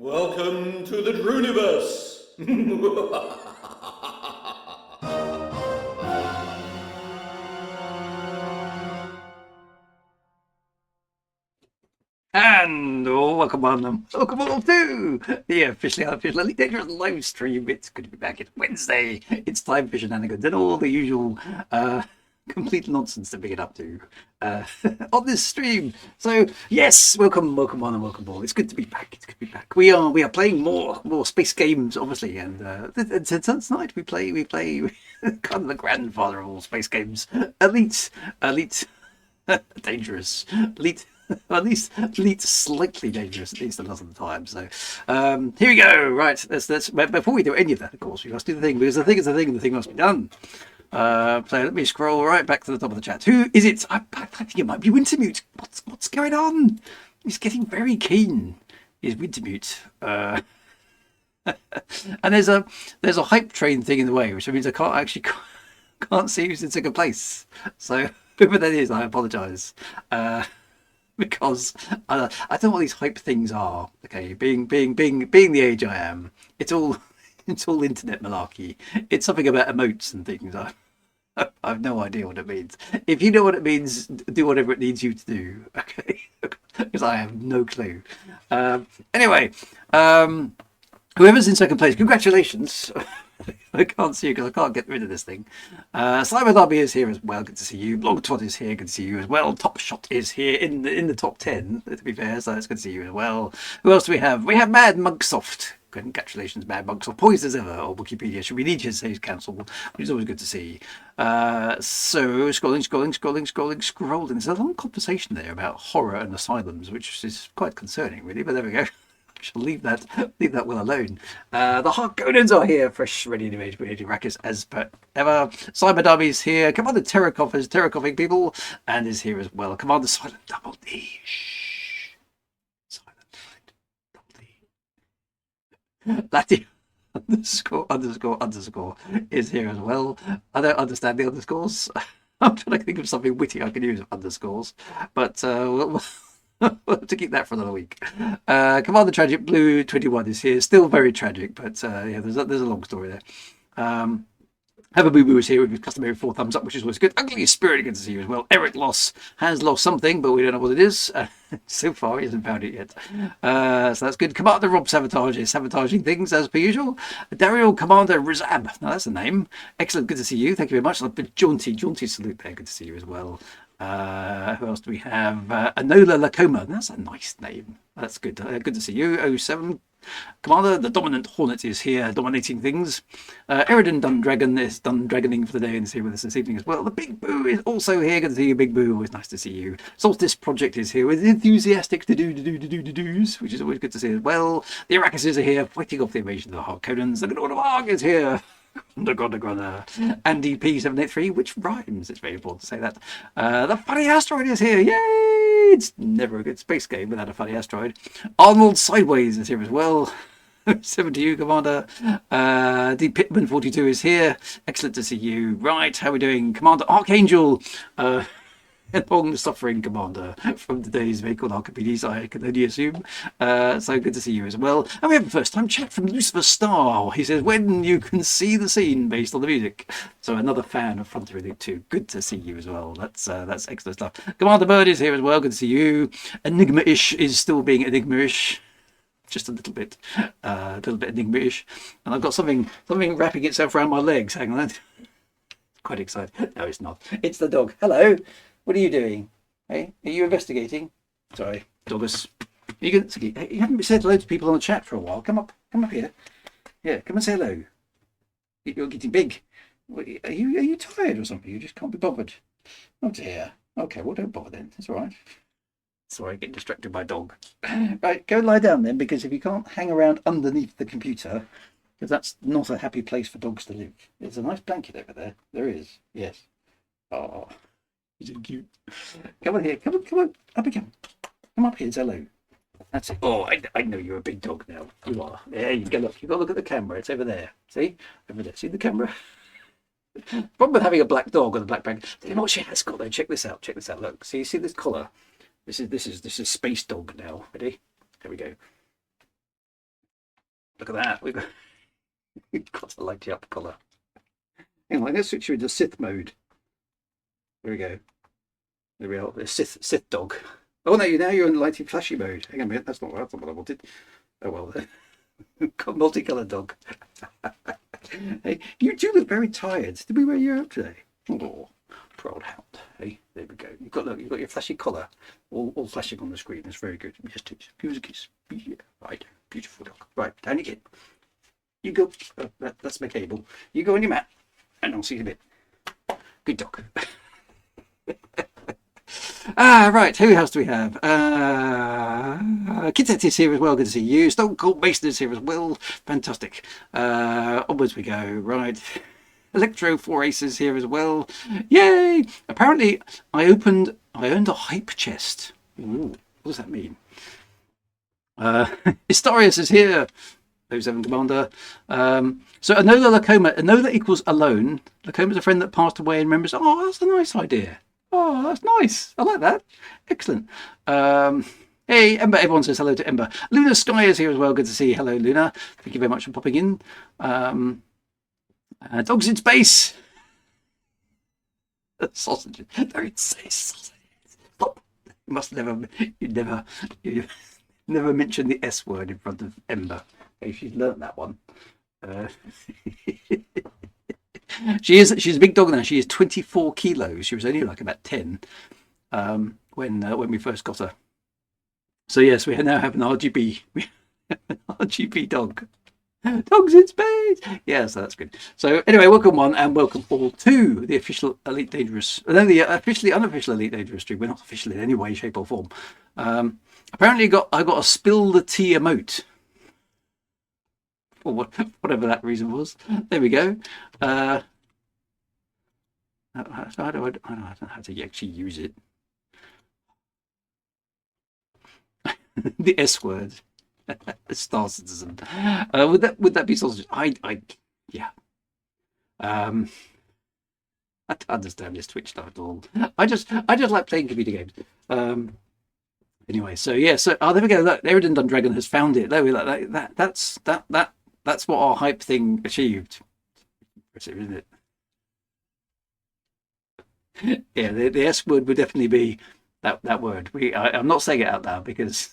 Welcome to the Drooniverse! And welcome on, welcome all to the officially unofficial Elite Dangerous live stream. It's good to be back. It's Wednesday. It's time for shenanigans and all the usual complete nonsense that we get up to on this stream. So yes, welcome on and welcome all. It's good to be back. It's good to be back. We are playing more space games, obviously, and tonight we play kind of the grandfather of all space games, Elite Dangerous, Elite. At least slightly dangerous, at least a lot of the time. So here we go. Right, let's before we do any of that, of course, we must do the thing, because the thing is the thing, and the thing must be done. So let me scroll right back to the top of the chat. Who is it? I think it might be Wintermute. What's going on? He's getting very keen. He's Wintermute. And there's a hype train thing in the way, which means I can't see who's in second place. So whoever that is, I apologise. Because I don't know what these hype things are. Okay, being the age I am, it's all internet malarkey. It's something about emotes and things. I have no idea what it means. If you know what it means, do whatever it needs you to do. Okay, because I have no clue. Anyway, whoever's in second place, congratulations. I can't see you because I can't get rid of this thing. Simon Darby is here as well. Good to see you. Blogtrot is here. Good to see you as well. Top Shot is here in the top 10. To be fair, so it's good to see you as well. Who else do we have? We have Mad Mugsoft. Congratulations, Mad Mugsoft. Poised as ever on Wikipedia. Should we need you to say council, which is always good to see. So scrolling. There's a long conversation there about horror and asylums, which is quite concerning, really. But there we go. Shall leave that well alone. The Harkonnens are here, fresh, ready to make rackets as per ever. Cyber Darby's here. Commander Terracoffing people, and is here as well. Commander Silent Double D. Shh. Silent Double D. Laddie ___ is here as well. I don't understand the underscores. I'm trying to think of something witty I can use with underscores, but we'll we'll have to keep that for another week. Commander Tragic Blue 21 is here, still very tragic, but yeah, there's a long story there. Have a Boo Boo is here with his customary 4 thumbs up, which is always good. Ugly Spirit, good to see you as well. Eric has lost something, but we don't know what it is. So far, he hasn't found it yet. So that's good. Commander Rob Sabotage is sabotaging things as per usual. Daryl Commander Rizab, now that's a name. Excellent, good to see you. Thank you very much. Like the jaunty salute there, good to see you as well. Who else do we have? Anola Lacoma. That's a nice name. That's good. Good to see you. 07 Commander, the dominant Hornet is here, dominating things. Eridan Dundragon is done dragoning for the day and is here with us this evening as well. The Big Boo is also here. Good to see you, Big Boo. Always nice to see you. Solstice Project is here with enthusiastic to-do's, which is always good to see as well. The Arakises are here, fighting off the invasion of the Harkonnens. The Lord of Arg is here. The Andy P783, which rhymes. It's very important to say that. The Funny Asteroid is here. Yay! It's never a good space game without a funny asteroid. Arnold Sideways is here as well. 70 you, Commander. D Pitman 42 is here. Excellent to see you. Right, how are we doing? Commander Archangel. Long suffering commander from today's vehicle Archimedes, I can only assume. So good to see you as well. And we have a first time chat from Lucifer Star. He says, when you can see the scene based on the music. So another fan of Frontier Elite 2. Good to see you as well. That's excellent stuff. Commander Bird is here as well. Good to see you. Enigma-ish is still being Enigma-ish. Just a little bit Enigma-ish. And I've got something wrapping itself around my legs. Hang on. Quite excited. No, it's not. It's the dog. Hello. What are you doing? Hey, are you investigating? Sorry, Douglas. You haven't said hello to people on the chat for a while. Come up here. Yeah, come and say hello. You're getting big. Are you tired or something? You just can't be bothered. Oh dear. Okay, well don't bother then. It's all right. Sorry, getting distracted by dog. Right, go lie down then, because if you can't hang around underneath the computer, because that's not a happy place for dogs to live. There's a nice blanket over there. There is. Yes. Oh. He's so cute. Come on here. Come on. Up again. Come up here. Say hello. That's it. Oh, I know you're a big dog now. You are. There you go. Look. You've got to look at the camera. It's over there. See? Over there. See the camera? Problem with having a black dog with a black bag. Do you know what she has got though? Check this out. Look. See this collar? This is space dog now. Ready? There we go. Look at that. We've got a lighty up colour. Hang on, let's switch you into Sith mode. There we go. There we are. The Sith dog. Oh no, now you're in lighty flashy mode. Hang on a minute, that's not what I wanted. Oh well, got multicoloured dog. Hey, you do look very tired. Did we wear you out today? Oh, poor old hound. Hey, there we go. You've got your flashy collar, all flashing on the screen. That's very good. Yes, it is. Music is. Yeah, right. Beautiful dog. Right, down you get. You go. That's my cable. You go on your mat, and I'll see you in a bit. Good dog. Right, who else do we have? Kitset is here as well, good to see you. Stone Cold Mason is here as well, fantastic. Onwards we go, right. Electro 4 Aces here as well. Yay! Apparently, I earned a hype chest. Ooh, what does that mean? Historius is here. 07 Commander. So Enola Lacoma, Enola equals alone. Lacoma's a friend that passed away and remembers. Oh, that's a nice idea. Oh, that's nice. I like that. Excellent. Hey, Ember. Everyone says hello to Ember. Luna Sky is here as well. Good to see you. Hello, Luna. Thank you very much for popping in. Dogs in space. Sausages. Don't say sausages. Stop. You never mention the S word in front of Ember. Hey, she's learnt that one. She's a big dog now. She is 24 kilos. She was only like about 10 when we first got her. So yes, we now have an RGB dog. Dogs in space. Yeah, so that's good. So anyway, welcome one and welcome all to the official Elite Dangerous. No, the officially unofficial Elite Dangerous stream. We're not official in any way, shape, or form. Apparently, I got a spill the tea emote. Or whatever that reason was. There we go. I don't know how to actually use it. The S word. Star Citizen. Would that be sausage? Yeah. I don't understand this Twitch stuff at all. I just like playing computer games. Anyway, so yeah, so there we go. Look, Eridan Dundragon has found it. There we like that. That's what our hype thing achieved. Isn't it? Yeah, the S word would definitely be that word. I'm not saying it out loud because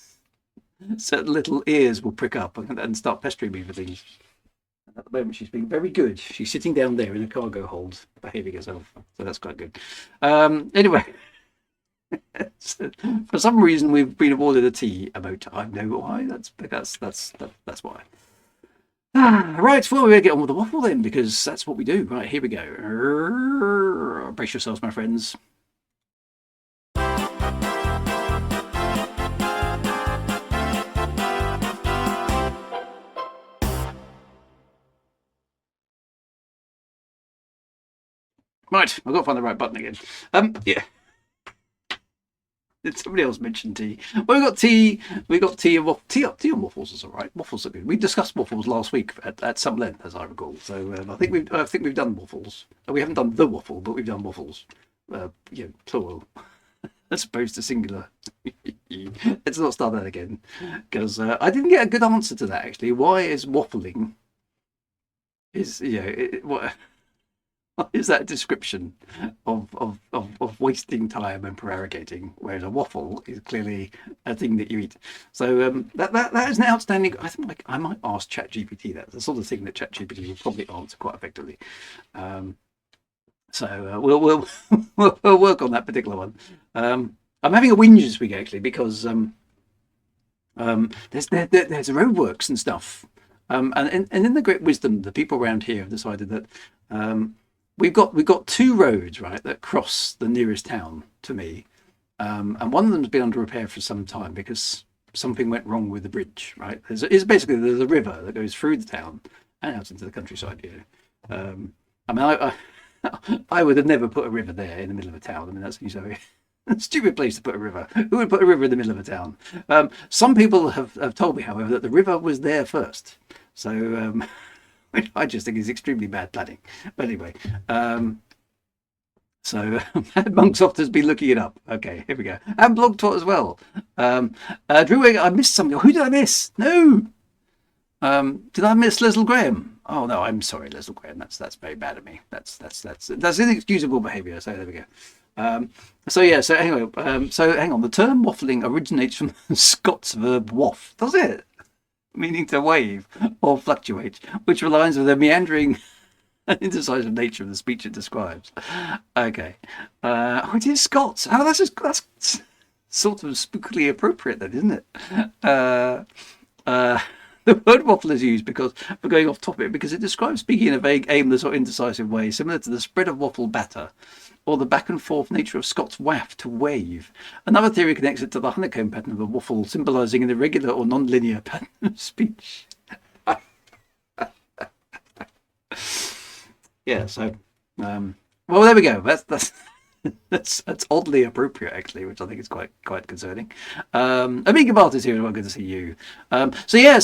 certain little ears will prick up and start pestering me for things. At the moment, she's being very good. She's sitting down there in a cargo hold, behaving herself. So that's quite good. Anyway, so, for some reason, we've been awarded a tea emote. I know why. That's why. Right, well, we'll get on with the waffle then, because that's what we do. Right, here we go. Brace yourselves, my friends. Right, I've got to find the right button again. Yeah. Somebody else mentioned tea. Well, we got tea and waffles. Tea and waffles is all right. Waffles are good. We discussed waffles last week at some length, as I recall. So I think we've done waffles. We haven't done the waffle, but we've done waffles. Plural, as opposed to singular. Let's not start that again, because I didn't get a good answer to that actually. Why is waffling? What is that a description of wasting time and prevaricating? Whereas a waffle is clearly a thing that you eat. So that is an outstanding. I think I might ask ChatGPT that. That's the sort of thing that ChatGPT will probably answer quite effectively. So we'll work on that particular one. I'm having a whinge this week actually because there's roadworks and stuff. And in the great wisdom, the people around here have decided that. We've got two roads, right, that cross the nearest town to me, and one of them has been under repair for some time because something went wrong with the bridge, right? There's a river that goes through the town and out into the countryside here. I mean, I would have never put a river there in the middle of a town. I mean, that's a stupid place to put a river. Who would put a river in the middle of a town? Some people have told me, however, that the river was there first. So. Which I just think is extremely bad planning. But anyway, so Monksoft has been looking it up. Okay, here we go. And BlogTalk as well. Drew, I missed something. Who did I miss? No. Did I miss Leslie Graham? Oh no, I'm sorry, Leslie Graham. That's very bad of me. That's inexcusable behaviour. So there we go. So yeah. So anyway. So hang on. The term waffling originates from the Scots verb waff. Does it? Meaning to wave or fluctuate, which aligns with the meandering and indecisive nature of the speech it describes. Okay. Oh, it is Scots. Oh, that's sort of spookily appropriate then, isn't it? The word waffle is used because for going off topic because it describes speaking in a vague, aimless, or indecisive way, similar to the spread of waffle batter, or the back and forth nature of Scots waff to wave. Another theory connects it to the honeycomb pattern of a waffle, symbolising an irregular or non-linear pattern of speech. Yeah. So, well, there we go. That's oddly appropriate, actually, which I think is quite concerning. Amiga Bart is here as well. Good to see you. So yeah,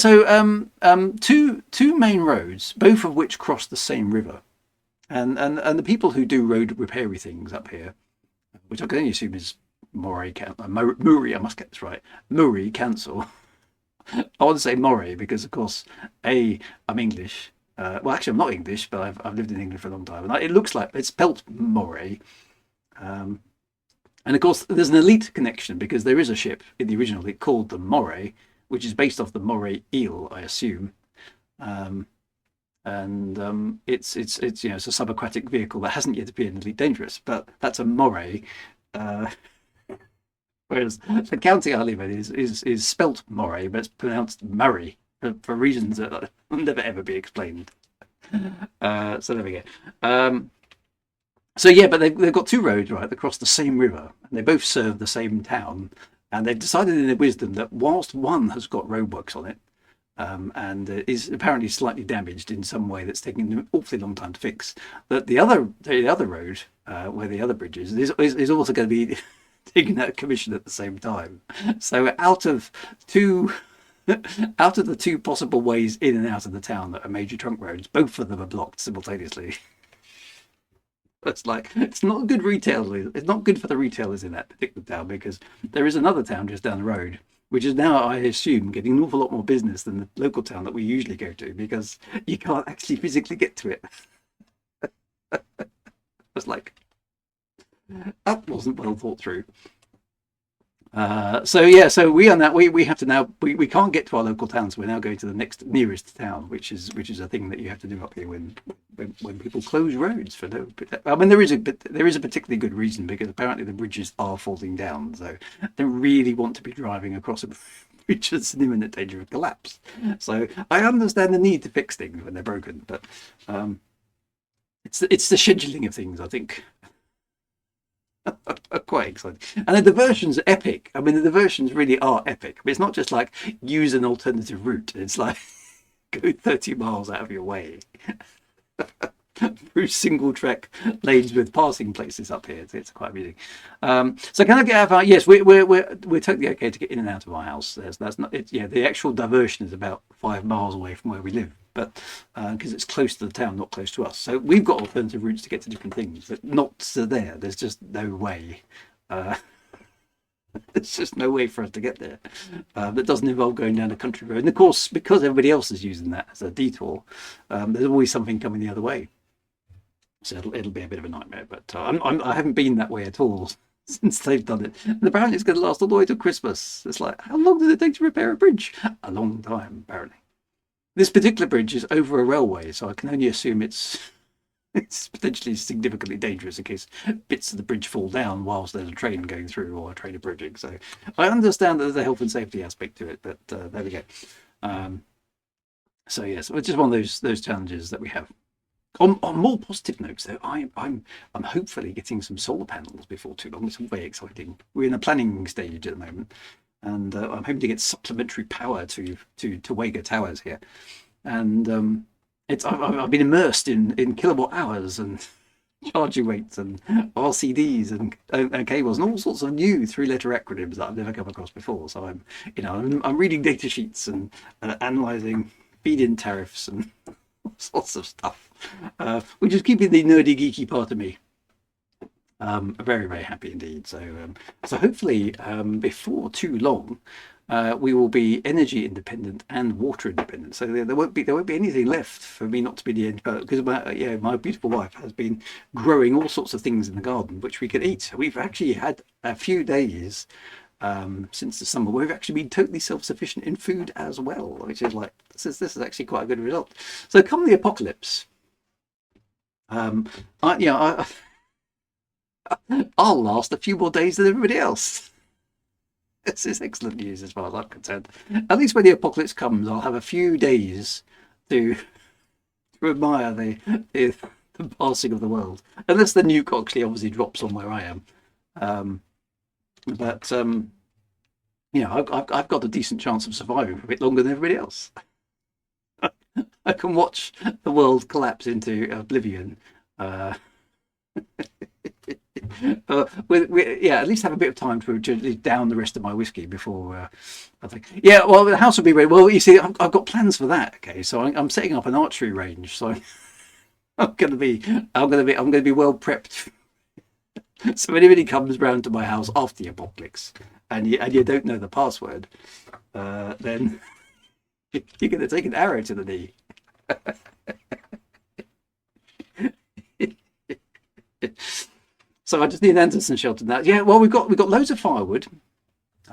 two main roads, both of which cross the same river, and the people who do road repairy things up here, which I can only assume is Moray, Murray. I must get this right. Murray Council. I want to say Moray because, of course, I'm English. Well, actually, I'm not English, but I've lived in England for a long time, and it looks like it's spelt Moray. And of course, there's an elite connection because there is a ship in the original called the Moray, which is based off the Moray eel, I assume. It's it's it's a subaquatic vehicle that hasn't yet appeared in Elite Dangerous, but that's a Moray. Whereas the county I live in is spelt Moray, but it's pronounced Murray for reasons that will never ever be explained. So there we go. So yeah, but they've got two roads, right, that cross the same river, and they both serve the same town. And they've decided in their wisdom that whilst one has got roadworks on it, and is apparently slightly damaged in some way that's taking an awfully long time to fix, that the other road, where the other bridge is also going to be taking out commission at the same time. So out of the two possible ways in and out of the town that are major trunk roads, both of them are blocked simultaneously. It's like it's not good retail. It's not good for the retailers in that particular town because there is another town just down the road, which is now, I assume, getting an awful lot more business than the local town that we usually go to because you can't actually physically get to it. It's like that wasn't well thought through. So we are now we have to now we can't get to our local towns. So we're now going to the next nearest town, which is a thing that you have to do up here when people close roads for no. I mean, there is a particularly good reason because apparently the bridges are falling down, so I don't really want to be driving across a bridge that's in imminent danger of collapse. So I understand the need to fix things when they're broken, but it's the scheduling of things, I think. Quite exciting, and the diversions are epic. I mean, the diversions really are epic. I mean, it's not just like use an alternative route. It's like go 30 miles out of your way through single track lanes with passing places up here. It's quite amusing. So can I get out of our? Yes, we're totally okay to get in and out of our house. That's not it. Yeah, the actual diversion is about 5 miles away from where we live, but because it's close to the town, not close to us. So we've got alternative routes to get to different things, but not to there. There's just no way. There's just no way for us to get there. That doesn't involve going down a country road. And of course, because everybody else is using that as a detour, there's always something coming the other way. So it'll be a bit of a nightmare. But I haven't been that way at all since they've done it. And apparently it's going to last all the way till Christmas. It's like, how long does it take to repair a bridge? A long time, apparently. This particular bridge is over a railway, so I can only assume it's potentially significantly dangerous in case bits of the bridge fall down whilst there's a train going through or a train bridging. So I understand that there's a health and safety aspect to it, but there we go. So yes, it's just one of those challenges that we have. On more positive notes, though, I'm hopefully getting some solar panels before too long. It's very exciting. We're in the planning stage at the moment, and I'm hoping to get supplementary power to Wega Towers here, and I've been immersed in kilowatt hours and charging rates and RCDs and cables and all sorts of new 3-letter acronyms that I've never come across before. So I'm reading data sheets and analysing feed-in tariffs and all sorts of stuff, which is keeping the nerdy geeky part of me Very, very happy indeed. So hopefully, before too long, we will be energy independent and water independent. So there won't be anything left for me not to be the end because my beautiful wife has been growing all sorts of things in the garden which we could eat. We've actually had a few days since the summer where we've actually been totally self-sufficient in food as well, which is like this is actually quite a good result. So come the apocalypse, I I'll last a few more days than everybody else. This is excellent news as far as I'm concerned. At least when the apocalypse comes, I'll have a few days to admire the passing of the world. Unless the nuke actually obviously drops on where I am. But I've got a decent chance of surviving for a bit longer than everybody else. I can watch the world collapse into oblivion. At least have a bit of time to down the rest of my whiskey before I think. Yeah, well, the house will be ready. Well, you see, I've got plans for that. Okay, so I'm setting up an archery range. So I'm going to be well prepped. So when anybody comes round to my house after the apocalypse and you don't know the password, then you're going to take an arrow to the knee. So I just need an Anderson shelter now. Yeah, well, we've got loads of firewood,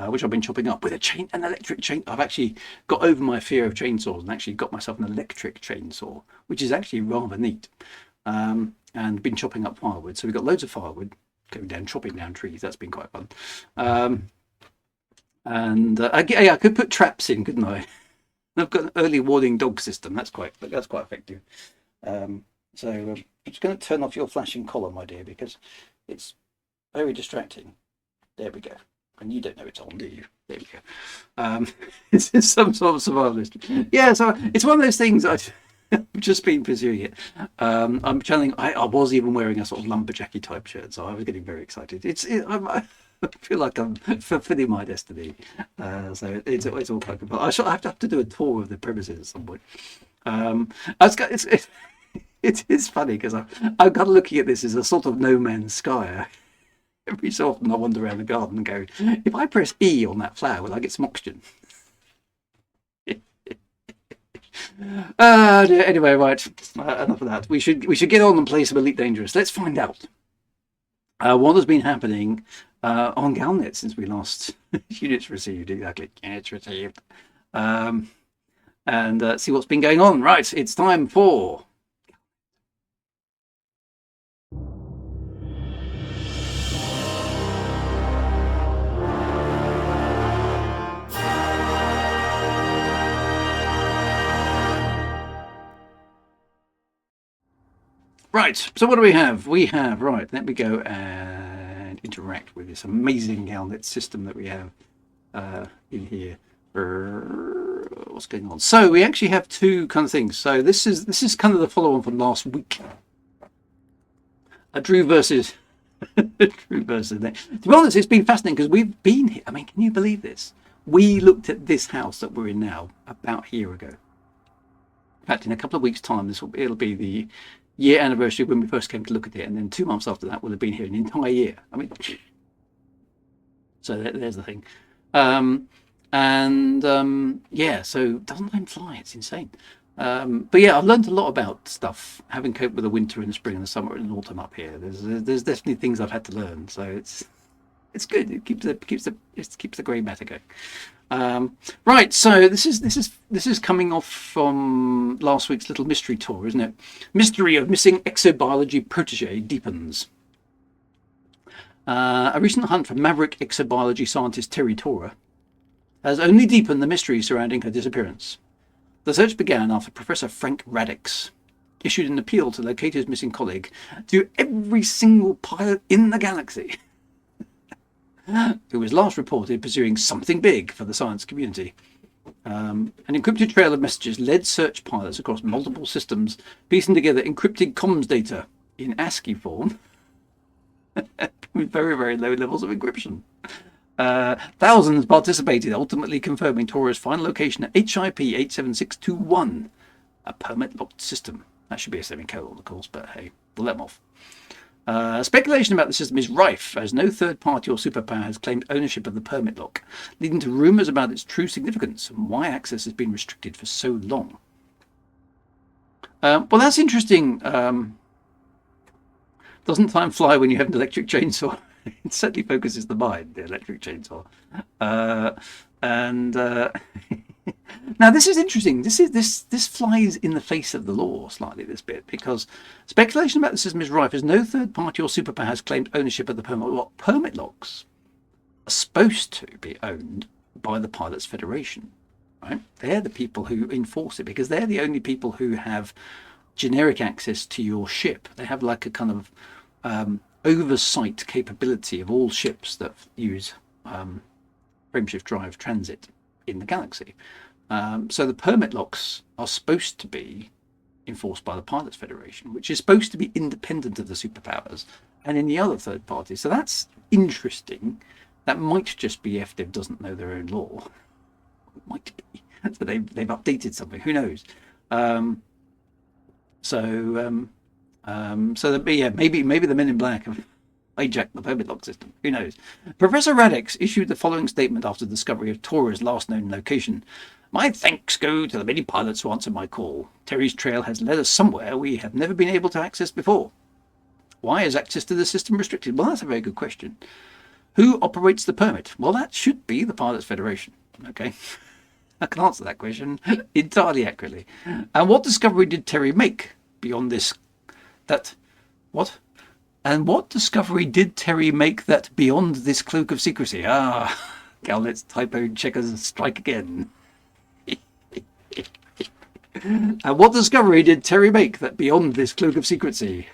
which I've been chopping up with an electric chain. I've actually got over my fear of chainsaws and actually got myself an electric chainsaw, which is actually rather neat. And been chopping up firewood. So we've got loads of firewood going down, chopping down trees. That's been quite fun. I could put traps in, couldn't I? I've got an early warning dog system. That's quite effective. So I'm just going to turn off your flashing collar, my dear, because it's very distracting. There we go. And you don't know it's on, do you? There we go. This is some sort of survivalist. Yeah, so it's one of those things I've just been pursuing it. I'm channeling. I was even wearing a sort of lumberjacky type shirt, so I was getting very excited. I feel like I'm fulfilling my destiny. So it's all quite good. I shall have to do a tour of the premises at some point. It is funny because I'm kind of looking at this as a sort of no man's sky. Every so often I wander around the garden and go, if I press E on that flower, will I get some oxygen? Anyway, right. Enough of that. We should get on and play some Elite Dangerous. Let's find out what has been happening on Galnet since we last units received. Exactly, units received. And see what's been going on. Right, it's time for... Right, so what do we have? We have, right, let me go and interact with this amazing Galnet system that we have in here. What's going on? So we actually have two kind of things. So this is kind of the follow-on from last week. Drew versus Drew versus. To be honest, it's been fascinating because we've been here. I mean, can you believe this? We looked at this house that we're in now about a year ago. In fact, in a couple of weeks' time, it'll be the year anniversary when we first came to look at it, and then 2 months after that, we'll have been here an entire year. I mean, so there's the thing. Yeah, so doesn't time fly? It's insane. But yeah, I've learned a lot about stuff, having coped with the winter and the spring and the summer and the autumn up here. There's definitely things I've had to learn, so it's good. It keeps the grey matter going. Right, so this is coming off from last week's little mystery tour, isn't it? Mystery of missing exobiology protege deepens. A recent hunt for maverick exobiology scientist Terry Tora has only deepened the mystery surrounding her disappearance. The search began after Professor Frank Radix issued an appeal to locate his missing colleague to every single pilot in the galaxy who was last reported pursuing something big for the science community. An encrypted trail of messages led search pilots across multiple systems, piecing together encrypted comms data in ASCII form with very, very low levels of encryption. Thousands participated, ultimately confirming Tora's final location at HIP 87621, a permit-locked system. That should be a semicolon, of course, but hey, we'll let them off. Speculation about the system is rife, as no third party or superpower has claimed ownership of the permit lock, leading to rumours about its true significance and why access has been restricted for so long. Well, that's interesting. Doesn't time fly when you have an electric chainsaw? It certainly focuses the mind, the electric chainsaw. Now this is interesting. This flies in the face of the law slightly, this bit, because speculation about the system is rife as no third party or superpower has claimed ownership of the permit lock. Permit locks are supposed to be owned by the Pilots Federation, right? They're the people who enforce it because they're the only people who have generic access to your ship. They have like a kind of oversight capability of all ships that use frameshift drive transit in the galaxy. So the permit locks are supposed to be enforced by the Pilots Federation, which is supposed to be independent of the superpowers and any other third parties. So that's interesting. That might just be FDev doesn't know their own law. It might be. So they've updated something. Who knows? Maybe the Men in Black have hijacked the permit lock system. Who knows? Professor Radix issued the following statement after the discovery of Tora's last known location. My thanks go to the many pilots who answered my call. Terry's trail has led us somewhere we have never been able to access before. Why is access to the system restricted? Well, that's a very good question. Who operates the permit? Well, that should be the Pilots Federation. Okay. I can answer that question entirely accurately. And what discovery did Terry make beyond this? And what discovery did Terry make that beyond this cloak of secrecy? Galnet's typo checkers strike again. And what discovery did Terry make that beyond this cloak of secrecy?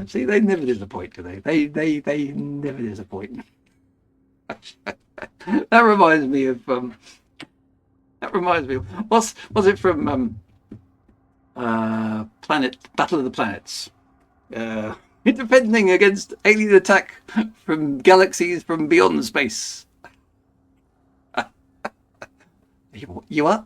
See, they never disappoint, do they? They never disappoint. That reminds me of what's it from Planet Battle of the Planets? Defending against alien attack from galaxies from beyond space. You are?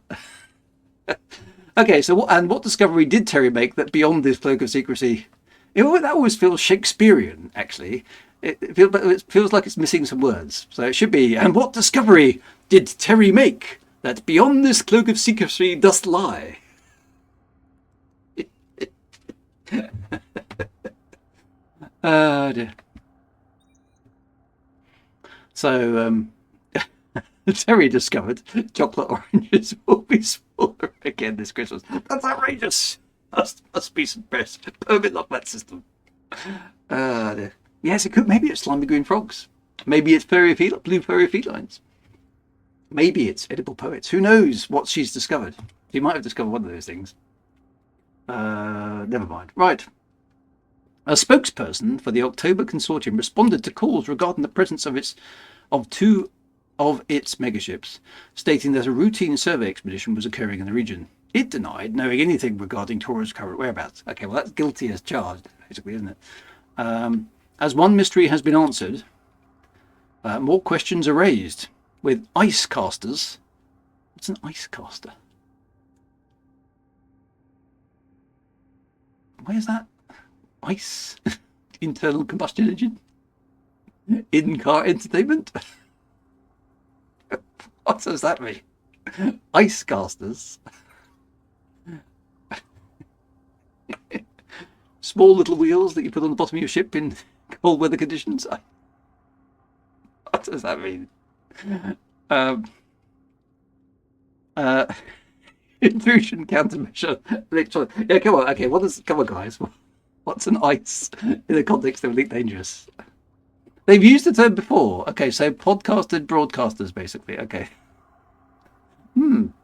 Okay, so what discovery did Terry make that beyond this cloak of secrecy? That always feels Shakespearean, actually. It feels like it's missing some words. So it should be, and what discovery did Terry make that beyond this cloak of secrecy doth lie? Dear. So, Terry discovered chocolate oranges will be smaller again this Christmas. That's outrageous. Must be suppressed. Permit lock that system. Dear. Yes, it could. Maybe it's slimy green frogs. Maybe it's blue furry felines. Maybe it's edible poets. Who knows what she's discovered? She might have discovered one of those things. Never mind. Right. A spokesperson for the October Consortium responded to calls regarding the presence of two of its megaships, stating that a routine survey expedition was occurring in the region. It denied knowing anything regarding Tora's current whereabouts. Okay, well, that's guilty as charged, basically, isn't it? As one mystery has been answered, more questions are raised, with ice casters. What's an ice caster? Where's that? Ice? Internal combustion engine? In-car entertainment? What does that mean? Ice casters? Small little wheels that you put on the bottom of your ship in cold weather conditions? What does that mean? Intrusion countermeasure. Yeah, come on. Okay, come on, guys. What's an ice in the context of Elite Dangerous? They've used the term before. Okay, so podcasted broadcasters, basically. Okay.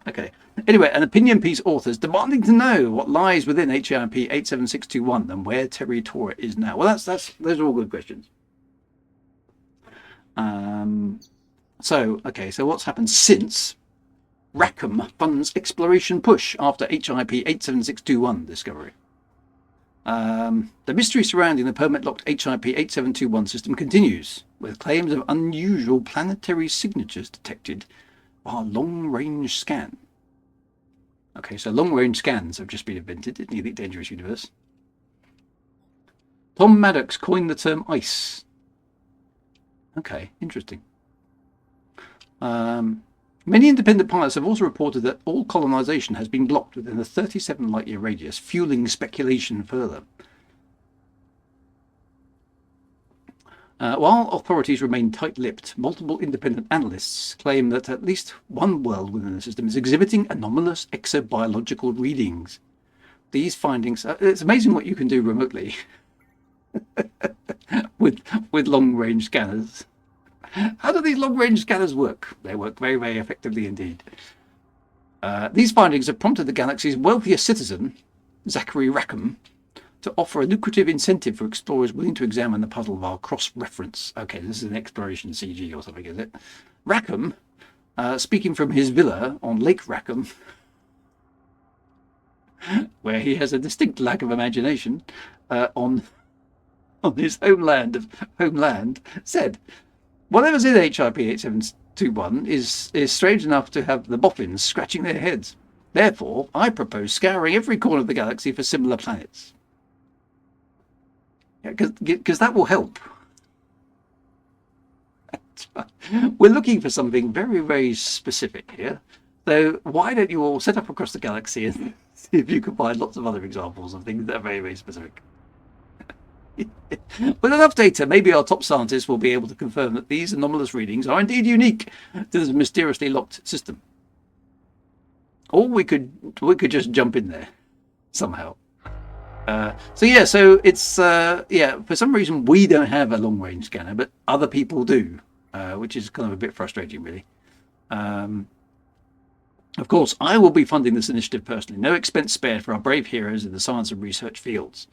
Okay. Anyway, an opinion piece authors demanding to know what lies within HIP 87621 and where Terry Tora is now. Well, those are all good questions. So what's happened since Rackham funds exploration push after HIP 87621 discovery? The mystery surrounding the permit-locked HIP 8721 system continues, with claims of unusual planetary signatures detected by a long-range scan. Okay, so long-range scans have just been invented in the Elite Dangerous universe. Tom Maddox coined the term ICE. Okay, interesting. Many independent pilots have also reported that all colonization has been blocked within a 37 light-year radius, fueling speculation further. While authorities remain tight-lipped, multiple independent analysts claim that at least one world within the system is exhibiting anomalous exobiological readings. These findings, it's amazing what you can do remotely with long-range scanners. How do these long-range scanners work? They work very, very effectively indeed. These findings have prompted the galaxy's wealthiest citizen, Zachary Rackham, to offer a lucrative incentive for explorers willing to examine the puzzle via cross-reference. Okay, this is an exploration CG or something, is it? Rackham, speaking from his villa on Lake Rackham, where he has a distinct lack of imagination, on his homeland, said, "Whatever's in HIP 8721 is strange enough to have the boffins scratching their heads. Therefore, I propose scouring every corner of the galaxy for similar planets." Because that will help. We're looking for something very, very specific here. So why don't you all set up across the galaxy and see if you can find lots of other examples of things that are very, very specific. With enough data, maybe our top scientists will be able to confirm that these anomalous readings are indeed unique to this mysteriously locked system. Or we could just jump in there somehow. So it's for some reason we don't have a long range scanner, but other people do, which is kind of a bit frustrating, really. Of course, I will be funding this initiative personally. No expense spared for our brave heroes in the science and research fields.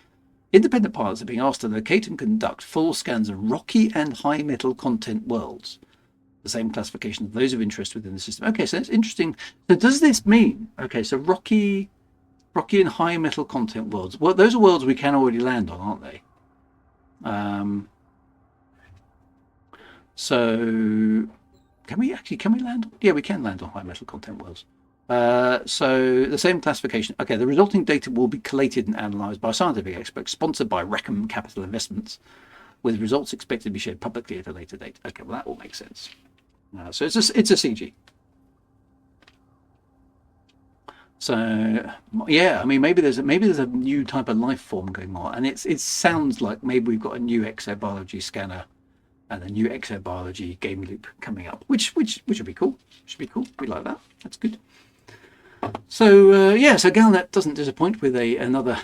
Independent pilots are being asked to locate and conduct full scans of rocky and high metal content worlds. The same classification of those of interest within the system. Okay, so that's interesting. So does this mean, okay, so rocky and high metal content worlds. Well, those are worlds we can already land on, aren't they? So can we land? Yeah, we can land on high metal content worlds. So the same classification. Okay, the resulting data will be collated and analysed by scientific experts, sponsored by Rackham Capital Investments, with results expected to be shared publicly at a later date. Okay, well that all makes sense. So it's a CG. So yeah, I mean maybe there's a new type of life form going on, and it sounds like maybe we've got a new exobiology scanner and a new exobiology game loop coming up, which would be cool. Should be cool. We like that. That's good. So so Galnet doesn't disappoint with another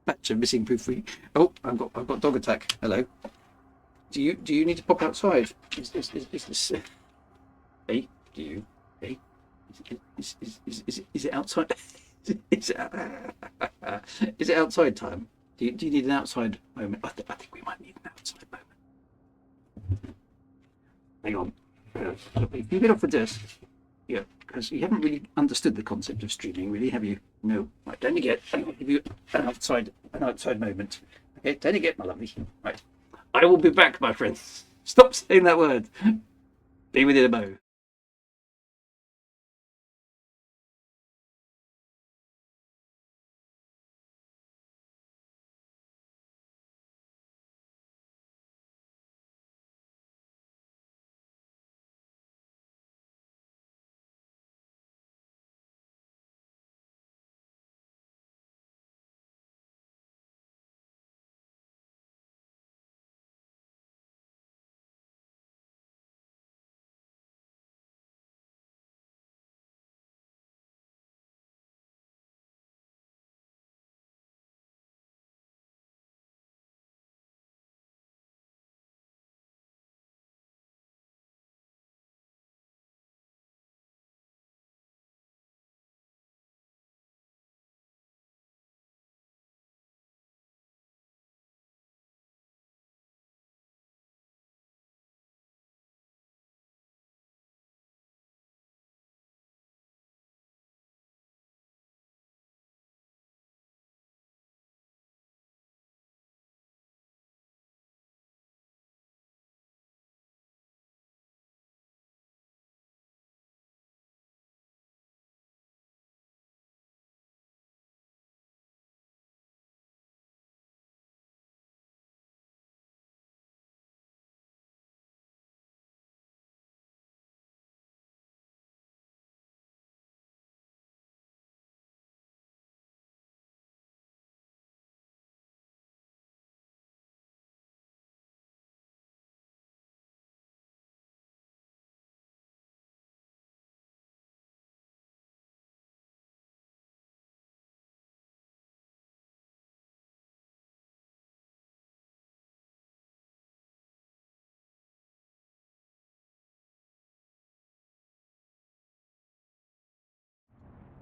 batch of missing proof. Oh, I've got dog attack. Hello. Do you need to pop outside? Is this? Hey, do you? Hey. Is it outside? Is it outside time? Do you need an outside moment? I think we might need an outside moment. Hang on. If you get off the desk, yeah, because you haven't really understood the concept of streaming, really, have you? No. Right, don't forget. I'll give you an outside moment. Okay, don't forget, my lovely. Right. I will be back, my friends. Stop saying that word. Be within a mo.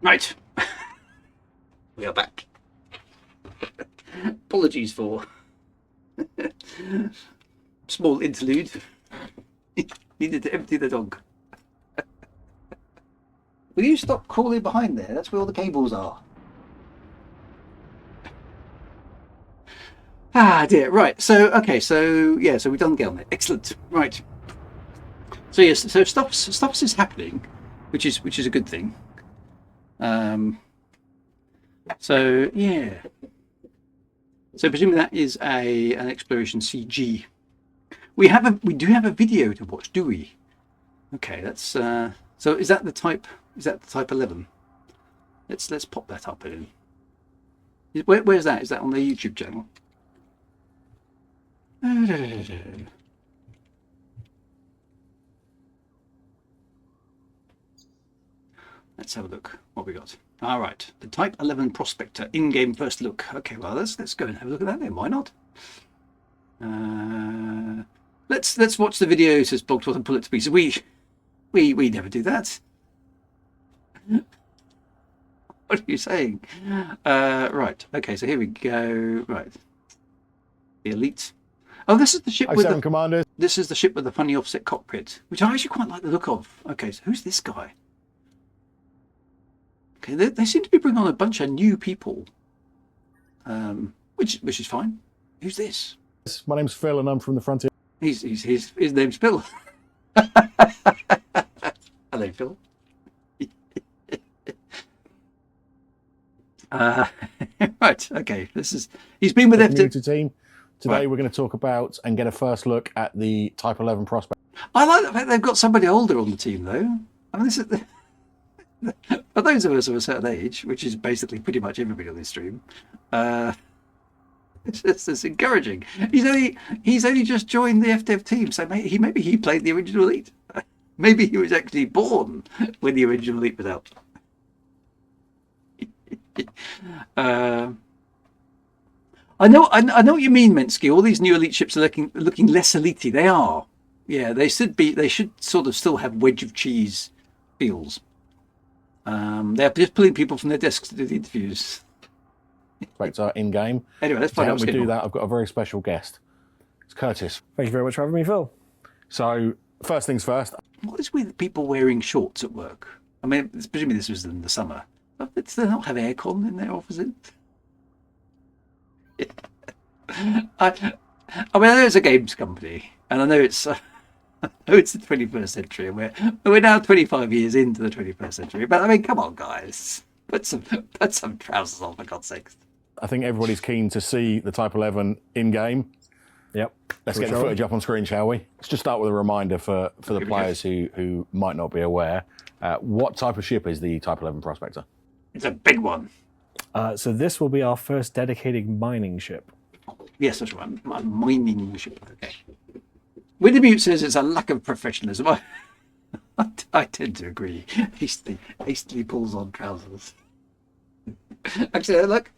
Right. We are back. Apologies for small interlude. Needed to empty the dog. Will you stop crawling behind there? That's where all the cables are. Ah, dear. Right. So, okay. So, yeah. So we've done Galnet. Excellent. Right. So yes. So stuff is happening, which is a good thing. So yeah. So presumably that is an exploration CG. We do have a video to watch, do we? Okay. That's so. Is that the type? Is that the type 11? Let's pop that up in. Where's that? Is that on the YouTube channel? Let's have a look. What we got? All right, the Type 11 Prospector in-game first look. Okay, well let's go and have a look at that then. Why not? Let's watch the video. Says Bogtworth and pull it to pieces. We never do that. What are you saying? Right. Okay. So here we go. Right. The Elite. Oh, this is the ship with the Commander. This is the ship with the funny offset cockpit, which I actually quite like the look of. Okay, so who's this guy? Okay, they seem to be bringing on a bunch of new people, which is fine. Who's this? My name's Phil, and I'm from the Frontier. His name's Phil. Hello, Phil. Right. Okay. He's been with FD team. Today we're going to talk about and get a first look at the Type 11 Prospector. I like the fact they've got somebody older on the team, though. I mean, this is for those of us of a certain age, which is basically pretty much everybody on this stream. It's encouraging. He's only just joined the FDev team, so maybe he played the original Elite. Maybe he was actually born when the original Elite was out. I know what you mean, Mensky. All these new Elite ships are looking less elite. They are. Yeah, they should sort of still have wedge of cheese feels. They're just pulling people from their desks to do the interviews. Spectre in game. Anyway, let's find out. How we do that, I've got a very special guest. It's Curtis. Thank you very much for having me, Phil. So, first things first. What is with people wearing shorts at work? I mean, presumably this was in the summer. But do they not have aircon in their offices? I mean, I know it's a games company, and I know it's the 21st century, and we're now 25 years into the 21st century. But I mean, come on, guys, put some trousers on, for God's sakes. I think everybody's keen to see the Type 11 in game. Yep. Let's get the footage up on screen, shall we? Let's just start with a reminder for the players who might not be aware. What type of ship is the Type 11 Prospector? It's a big one. So this will be our first dedicated mining ship. Yes, that's right. A mining ship. Okay. Wintermute says it's a lack of professionalism. I tend to agree. Hastily pulls on trousers. Actually, look,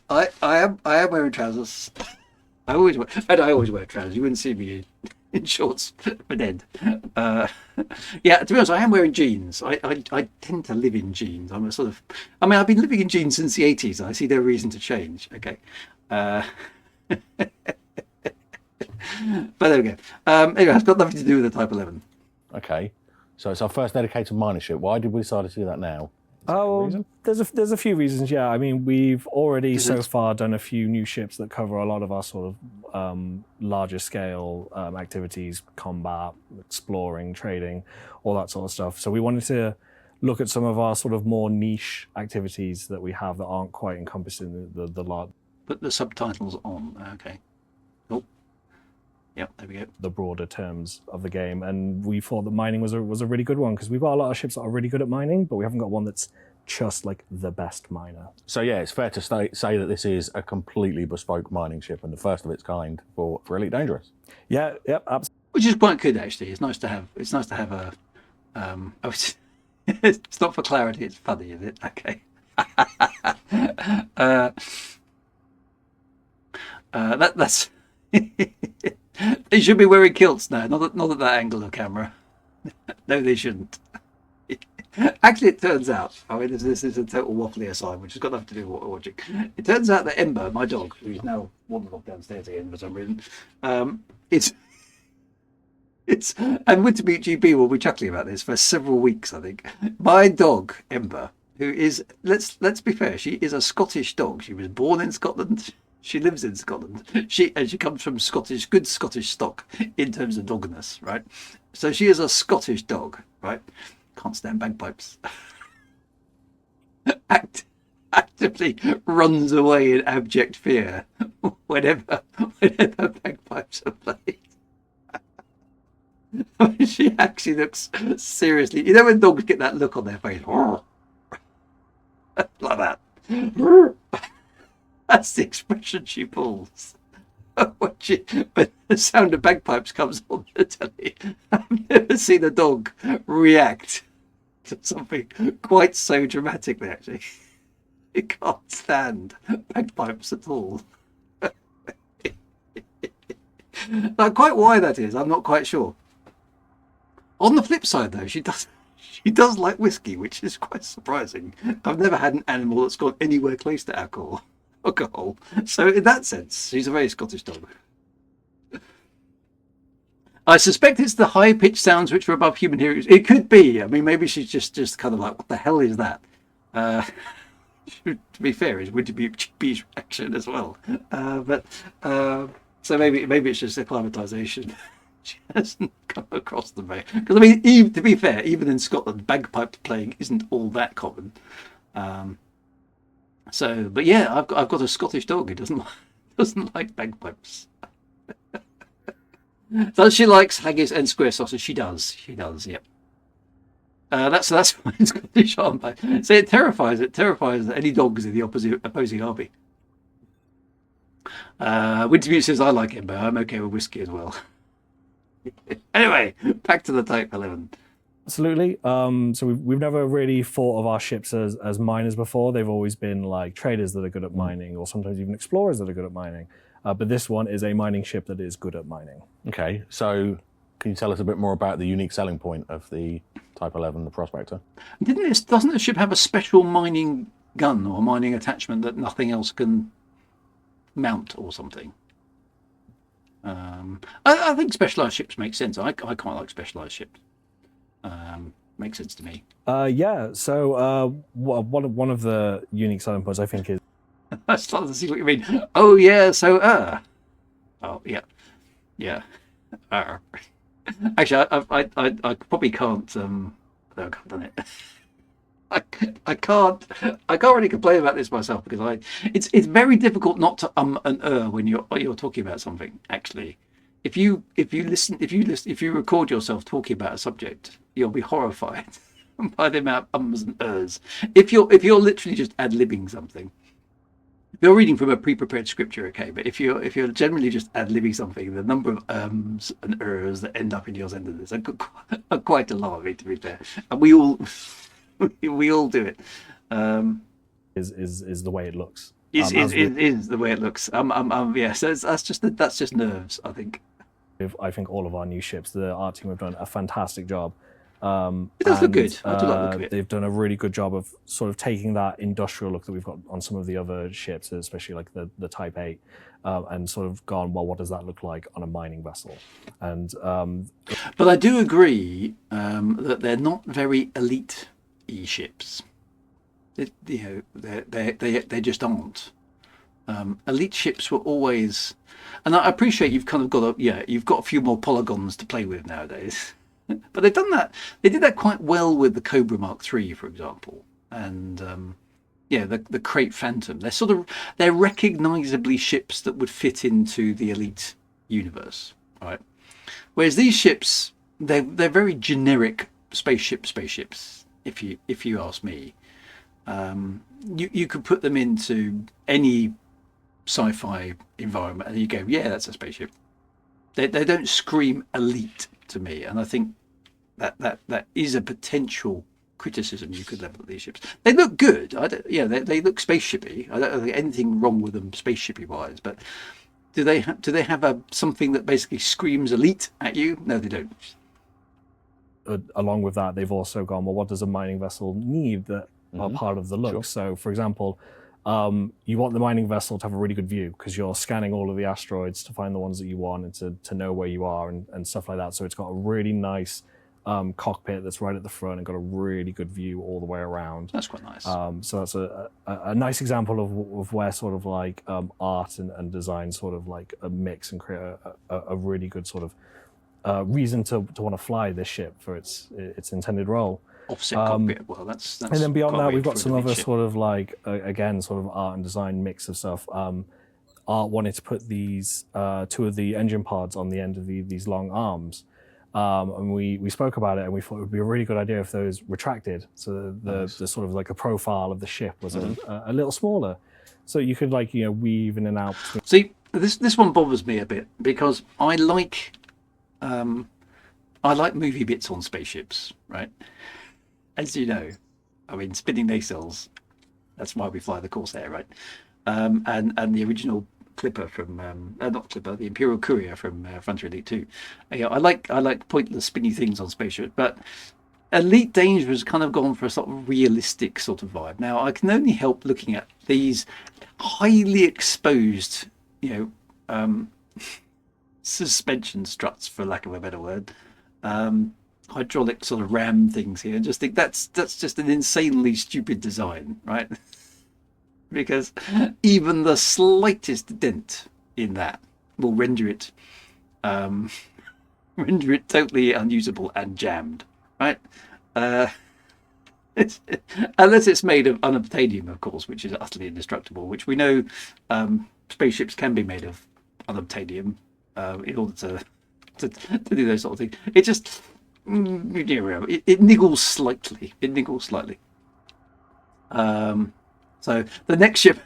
I am wearing trousers. I always wear trousers. You wouldn't see me in shorts for Ned. Yeah, to be honest, I am wearing jeans. I tend to live in jeans. I've been living in jeans since the 80s, and I see no reason to change. Okay. But there we go. Anyway, it's got nothing to do with the Type 11. Okay. So it's our first dedicated mining ship. Why did we decide to do that now? There's a few reasons. Yeah, I mean, we've already so far done a few new ships that cover a lot of our sort of larger scale activities, combat, exploring, trading, all that sort of stuff. So we wanted to look at some of our sort of more niche activities that we have that aren't quite encompassing the lot. Put the subtitles on. Okay. Oh. Yep, there we go. The broader terms of the game, and we thought that mining was a really good one because we've got a lot of ships that are really good at mining, but we haven't got one that's just like the best miner. So yeah, it's fair to say that this is a completely bespoke mining ship and the first of its kind for Elite Dangerous. Yeah, yep, absolutely. Which is quite good actually. It's nice to have a. It's not for clarity. It's funny, is it? Okay. That's. They should be wearing kilts now. Not at that angle of camera. No, they shouldn't. Actually, it turns out, I mean, this is a total waffly aside, which has got nothing to do with what we're watching. It turns out that Ember, my dog, who's now wandered off downstairs again for some reason, it's and Winterbeat GB will be chuckling about this for several weeks, I think. My dog, Ember, who is, let's be fair, she is a Scottish dog. She was born in Scotland. She lives in Scotland. She comes from good Scottish stock in terms of dogness, right? So she is a Scottish dog, right? Can't stand bagpipes. Actively runs away in abject fear whenever bagpipes are played. She actually looks seriously. You know when dogs get that look on their face, like that. That's the expression she pulls when the sound of bagpipes comes on the telly. I've never seen a dog react to something quite so dramatically. Actually, it can't stand bagpipes at all. Now, quite why that is, I'm not quite sure. On the flip side, though, she does like whiskey, which is quite surprising. I've never had an animal that's gone anywhere close to alcohol. So in that sense, she's a very Scottish dog. I suspect it's the high-pitched sounds which are above human hearing. It could be. I mean, maybe she's just kind of like, what the hell is that? To be fair, it's Winterbeat's reaction as well. So maybe it's just acclimatization. She hasn't come across the way. Because I mean, to be fair, even in Scotland, bagpipe playing isn't all that common. But yeah, I've got a Scottish dog who doesn't like bagpipes. Does she likes haggis and square sausage? She does. Yep. That's why it's Scottish armband. So it terrifies any dogs in the opposing army. Wintermute says I like it, but I'm okay with whiskey as well. Anyway, back to the Type 11. Absolutely. So we've never really thought of our ships as miners before. They've always been like traders that are good at mining, or sometimes even explorers that are good at mining. But this one is a mining ship that is good at mining. Okay, so can you tell us a bit more about the unique selling point of the Type 11, the Prospector? Doesn't the ship have a special mining gun or mining attachment that nothing else can mount or something? I think specialised ships make sense. I quite like specialised ships. Makes sense to me. Yeah. So one of the unique selling points I think is. I started to see what you mean. Oh yeah. So Oh yeah. Actually, I probably can't. No, I've done it. I can't really complain about this myself because it's very difficult not to and when you're talking about something. Actually, if you record yourself talking about a subject, you'll be horrified by the amount of ums and ers. If you're literally just ad-libbing something, if you're reading from a pre-prepared scripture, okay. But if you're generally just ad-libbing something, the number of ums and ers that end up in your sentences are quite alarming, to be fair. And we all do it. Is the way it looks. Is the way it looks. Yeah. So that's just nerves, I think. I think all of our new ships, the art team have done a fantastic job. It does look good. I do like the look of it. They've done a really good job of sort of taking that industrial look that we've got on some of the other ships, especially like the Type 8, and sort of gone, well, what does that look like on a mining vessel? And but I do agree that they're not very elite ships. They just aren't. Elite ships were always, and I appreciate you've kind of got you've got a few more polygons to play with nowadays. But they've done that. They did that quite well with the Cobra Mark III, for example, and the Crate Phantom. They're recognisably ships that would fit into the elite universe, right? Whereas these ships, they're very generic spaceships. If you ask me, you could put them into any sci-fi environment, and you go, yeah, that's a spaceship. They don't scream elite to me, and I think that is a potential criticism you could level at these ships. They look good. They look spaceshipy. I don't think anything wrong with them spaceshipy wise, but do they have something that basically screams elite at you? No, they don't. along with that, they've also gone, well, what does a mining vessel need that are part of the look? Sure. So, for example, you want the mining vessel to have a really good view because you're scanning all of the asteroids to find the ones that you want and to know where you are and stuff like that. So it's got a really nice cockpit that's right at the front and got a really good view all the way around. That's quite nice. So that's a nice example of where sort of like art and design sort of like a mix and create a really good sort of reason to want to fly this ship for its intended role. Offset cockpit. Well, that's And then beyond quite that, weird we've got for a some big other ship. sort of like, again, sort of art and design mix of stuff. Art wanted to put these two of the engine pods on the end of these long arms. And we spoke about it and we thought it would be a really good idea if those retracted. So the sort of like a profile of the ship was a little smaller. So you could like, weave in and out. See, this one bothers me a bit because I like movie bits on spaceships, right? As you know, I mean, spinning nacelles, that's why we fly the Corsair, right? And the original Clipper from, not Clipper, the Imperial Courier from Frontier Elite 2. I like pointless spinny things on spaceships, but Elite Danger has kind of gone for a sort of realistic sort of vibe. Now, I can only help looking at these highly exposed, suspension struts, for lack of a better word, hydraulic sort of ram things here, and just think that's just an insanely stupid design, right? Because even the slightest dent in that will render it totally unusable and jammed, right? Unless it's made of unobtainium, of course, which is utterly indestructible, which we know spaceships can be made of unobtainium in order to do those sort of things. It just it niggles slightly. So the next ship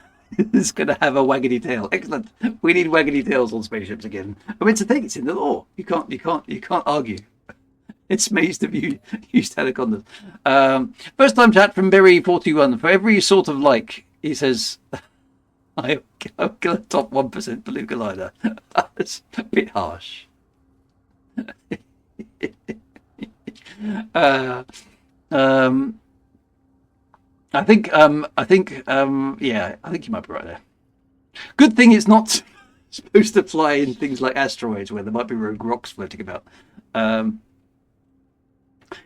is going to have a waggedy tail. Excellent. We need waggedy tails on spaceships again. I mean, it's a thing. It's in the law. You can't argue. It's amazed to be used helicopters. First time chat from Berry41. For every sort of like, he says, I'm going to top 1% beluga liner. That's a bit harsh. I think you might be right there. Good thing it's not supposed to fly in things like asteroids where there might be rogue rocks floating about.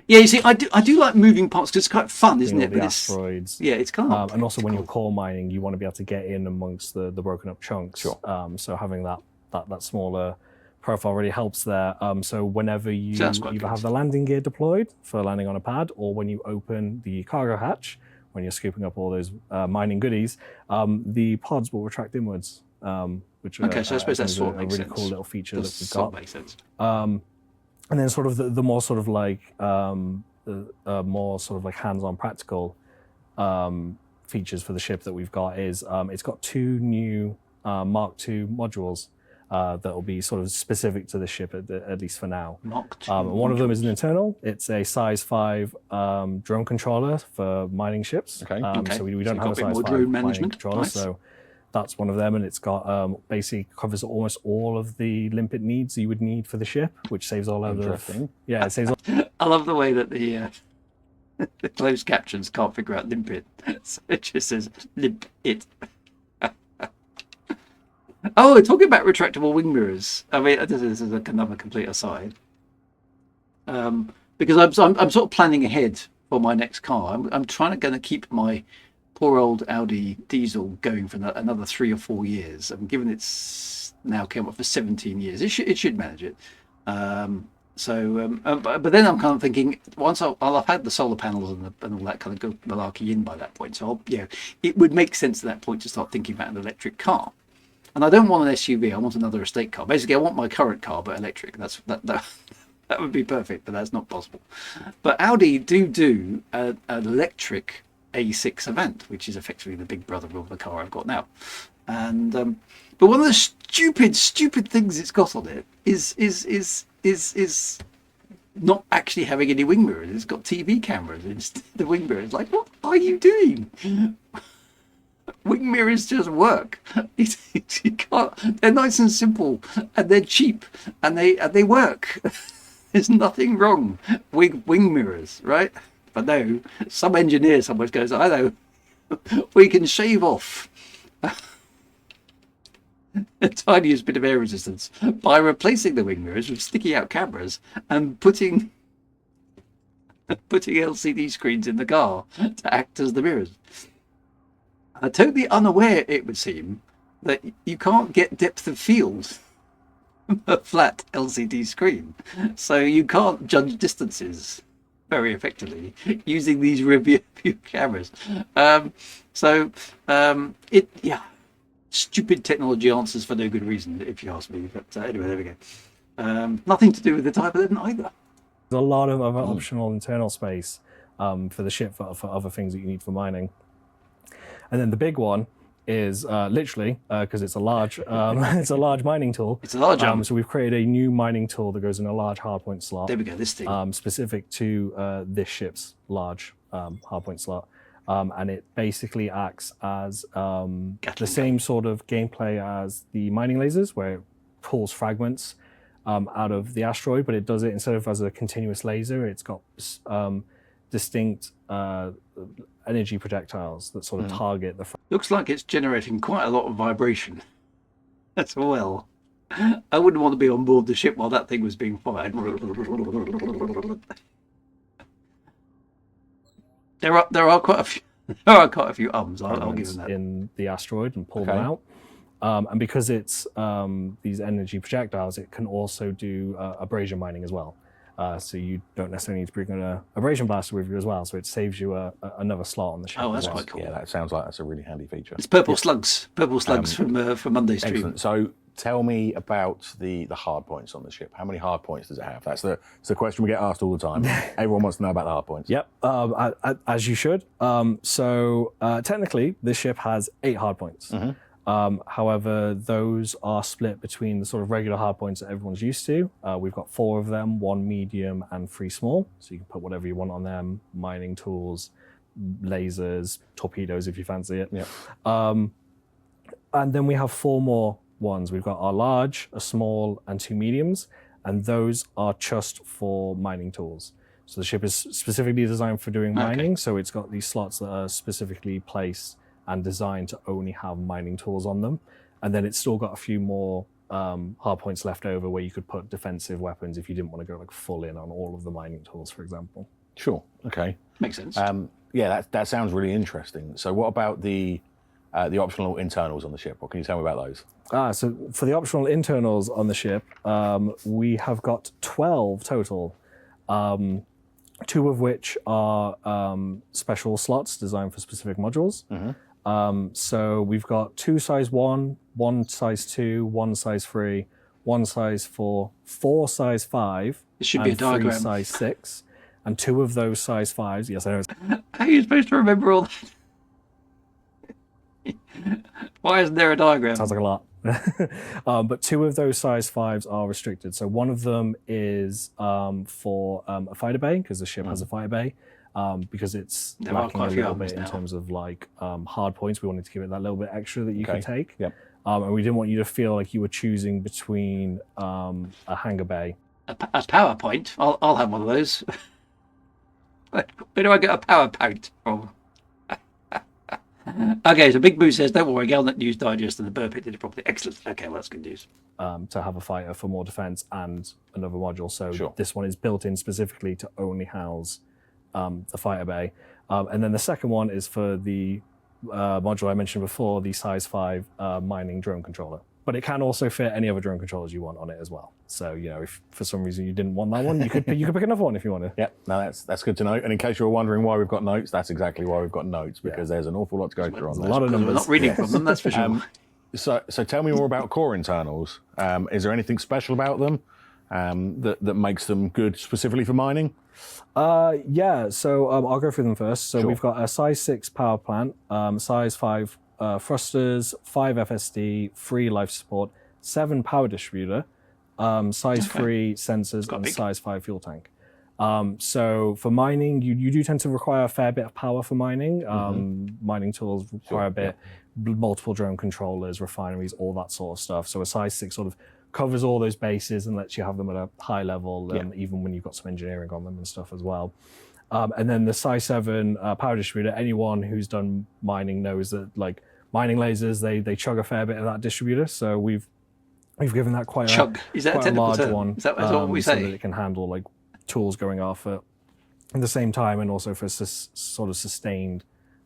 You see, I do like moving parts because it's quite fun, isn't it? The asteroids. Yeah, it's kind of. And also when you're core mining, you want to be able to get in amongst the broken up chunks. Sure. So having that smaller profile really helps there. So whenever you either have the landing gear deployed for landing on a pad, or when you open the cargo hatch, when you're scooping up all those mining goodies, the pods will retract inwards. Which so I suppose that's sort of a makes really sense. cool little feature that we've sort got. of makes sense. And then sort of the more sort of like more sort of like hands-on practical features for the ship that we've got is it's got two new Mark II modules that will be sort of specific to the ship at least for now. Mark II. And one of them is an internal. It's a size 5 drone controller for mining ships. Okay. So we don't have a bit size more 5 drone mining management. controller. Nice. So that's one of them, and it's got basically covers almost all of the limpet needs you would need for the ship, which saves all of Interesting. it saves all. I love the way that the closed captions can't figure out limpet, so it just says limp it. Oh, talking about retractable wing mirrors. I mean, this is like another complete aside. Because I'm sort of planning ahead for my next car. I'm going to keep my poor old Audi diesel going for another 3 or 4 years. I'm given it's now came up for 17 years. It should manage it. But then I'm kind of thinking once I'll have had the solar panels and all that kind of good malarkey in by that point. So it would make sense at that point to start thinking about an electric car. And I don't want an SUV. I want another estate car. Basically, I want my current car but electric. That would be perfect, but that's not possible. But Audi do an electric A6 Avant, which is effectively the big brother of the car I've got now. And but one of the stupid things it's got on it is not actually having any wing mirrors. It's got TV cameras instead of the wing mirrors. Like, what are you doing? Wing mirrors just work. You can't. They're nice and simple, and they're cheap, and they work. There's nothing wrong with wing mirrors, right? But no, some engineer somewhere goes, I know, we can shave off the tiniest bit of air resistance by replacing the wing mirrors with sticky out cameras and putting LCD screens in the car to act as the mirrors. Totally unaware, it would seem, that you can't get depth of field from a flat LCD screen. So you can't judge distances very effectively using these rear view cameras. Stupid technology answers for no good reason, if you ask me. But anyway, there we go. Nothing to do with the Type 11 either. There's a lot of other optional internal space for the ship for other things that you need for mining. And then the big one is literally because it's a large it's a large mining tool. It's a large arm. So we've created a new mining tool that goes in a large hardpoint slot. There we go. This thing specific to this ship's large hardpoint slot. And it basically acts as the same sort of gameplay as the mining lasers, where it pulls fragments out of the asteroid, but it does it instead of as a continuous laser. It's got distinct energy projectiles that sort of target the. Looks like it's generating quite a lot of vibration as well. I wouldn't want to be on board the ship while that thing was being fired. There are quite a few ums. I'll give them that. In the asteroid and pull them out. And because it's these energy projectiles, it can also do abrasion mining as well. So you don't necessarily need to bring an abrasion blaster with you as well. So it saves you another slot on the ship. Oh, that's quite cool. Yeah, that sounds like that's a really handy feature. It's purple slugs from Monday's stream. Excellent. So tell me about the hard points on the ship. How many hard points does it have? That's the question we get asked all the time. Everyone wants to know about the hard points. Yep, as you should. So technically, this ship has 8 hard points. However, those are split between the sort of regular hard points that everyone's used to. We've got 4 of them, 1 medium and 3 small. So you can put whatever you want on them: mining tools, lasers, torpedoes if you fancy it. Yep. And then we have 4 more ones. We've got our large, a small, and 2 mediums, and those are just for mining tools. So the ship is specifically designed for doing mining, so it's got these slots that are specifically placed and designed to only have mining tools on them. And then it's still got a few more hard points left over where you could put defensive weapons if you didn't want to go like full in on all of the mining tools, for example. Sure. Okay. Makes sense. Yeah, that sounds really interesting. So what about the optional internals on the ship? What can you tell me about those? So for the optional internals on the ship, we have got 12 total. 2 of which are special slots designed for specific modules. So we've got 2 size 1, 1 size 2, 1 size 3, 1 size 4, 4 size 5, It should be a diagram. 3 size 6, and 2 of those size 5s. Yes, I know. How are you supposed to remember all that? Why isn't there a diagram? Sounds like a lot. But 2 of those size 5s are restricted. So one of them is for a fighter bay, because the ship has a fighter bay. Because it's lacking a little bit in terms of like hard points. We wanted to give it that little bit extra that you could take. Yep. And we didn't want you to feel like you were choosing between a hangar bay. A PowerPoint? I'll have one of those. Where do I get a PowerPoint from? Okay, so Big Boo says, don't worry, Galnet News Digest and the Burpit did it properly. Excellent. Okay, well, that's good news. To have a fighter for more defense and another module. So Sure. This one is built in specifically to only house the fighter bay. And then the second one is for the module I mentioned before, the size 5 mining drone controller. But it can also fit any other drone controllers you want on it as well. So, you know, if for some reason you didn't want that one, you could pick another one if you want to. Yep, no, that's good to know. And in case you were wondering why we've got notes, that's exactly why we've got notes, because there's an awful lot to go through on There's this. a lot of Because we're numbers. not reading from them, that's for sure. So tell me more about core internals. Is there anything special about them that makes them good specifically for mining? Yeah, so I'll go through them first. So Sure. we've got a size 6 power plant, size 5 thrusters, 5 FSD, 3 life support, 7 power distributor, size 3 sensors, and big. size 5 fuel tank. So for mining, you do tend to require a fair bit of power for mining. Mining tools require a bit, multiple drone controllers, refineries, all that sort of stuff. So a size 6 sort of covers all those bases and lets you have them at a high level, even when you've got some engineering on them and stuff as well. And then the Psi 7 power distributor, anyone who's done mining knows that like mining lasers, they chug a fair bit of that distributor. So we've given that quite Chug. Is that quite a large term? one. Is that what we so say? that it can handle like tools going off at the same time, and also for sort of sustained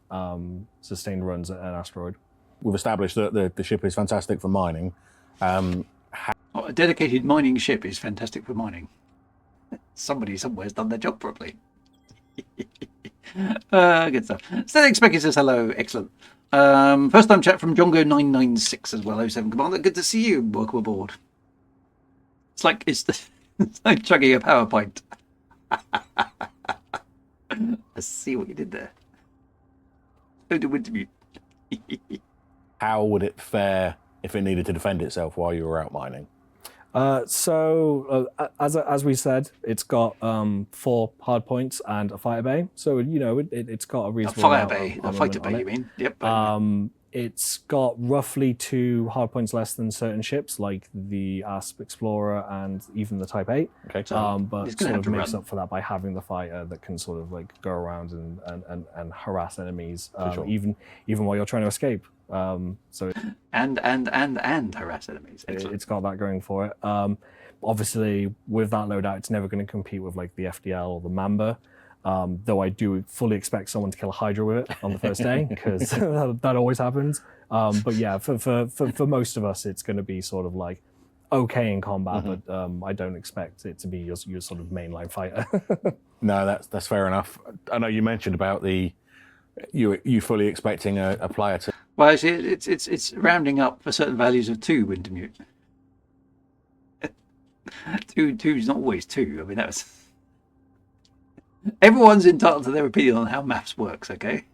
runs at an asteroid. We've established that the ship is fantastic for mining. A dedicated mining ship is fantastic for mining. Somebody somewhere's done their job properly. Good stuff. Static Specky says hello. Excellent. First time chat from Jongo996 as well. 07 Commander. Good to see you. Welcome aboard. It's like chugging a power pint. I see what you did there. So did Wintermute. How would it fare if it needed to defend itself while you were out mining? As we said, it's got 4 hard points and a fighter bay. So it's got a reasonable A fighter bay, you mean? Yep. It's got roughly 2 hard points less than certain ships, like the Asp Explorer and even the Type 8. Okay. But sort of makes up for that by having the fighter that can sort of like go around and harass enemies, sure. even while you're trying to escape. So and harass enemies. it's got that going for it. Obviously, with that loadout, it's never going to compete with like the FDL or the Mamba. Though I do fully expect someone to kill a Hydra with it on the first day, because that always happens. But yeah, for most of us, it's going to be sort of like okay in combat, but I don't expect it to be your sort of mainline fighter. No, that's fair enough. I know you mentioned about you fully expecting a player to. Well, actually, it's rounding up for certain values of 2, Wintermute. 2 is not always 2. I mean, that's. Everyone's entitled to their opinion on how maths works, okay?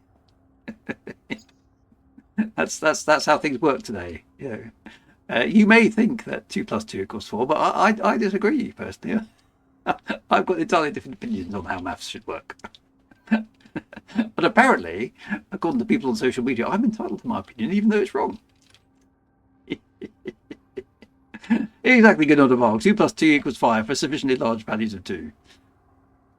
that's how things work today. You may think that 2 + 2 = 4, but I disagree personally. I've got entirely different opinions on how maths should work. But apparently, according to people on social media, I'm entitled to my opinion, even though it's wrong. Exactly, good on Evolve. 2 + 2 = 5 for sufficiently large values of 2.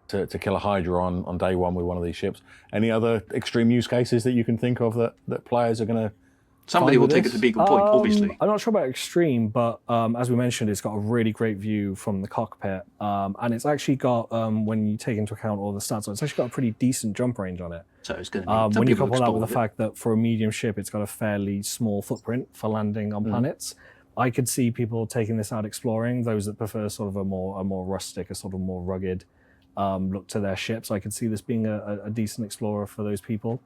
To kill a Hydra on day one with one of these ships. Any other extreme use cases that you can think of that players are going to? Somebody will take it to Beagle Point, obviously. I'm not sure about extreme, but as we mentioned, it's got a really great view from the cockpit, and it's actually got, when you take into account all the stats, it's actually got a pretty decent jump range on it. So it's going to be. When you couple that with the fact that for a medium ship, it's got a fairly small footprint for landing on planets. I could see people taking this out exploring. Those that prefer sort of a more rustic, a sort of more rugged look to their ships. I could see this being a decent explorer for those people.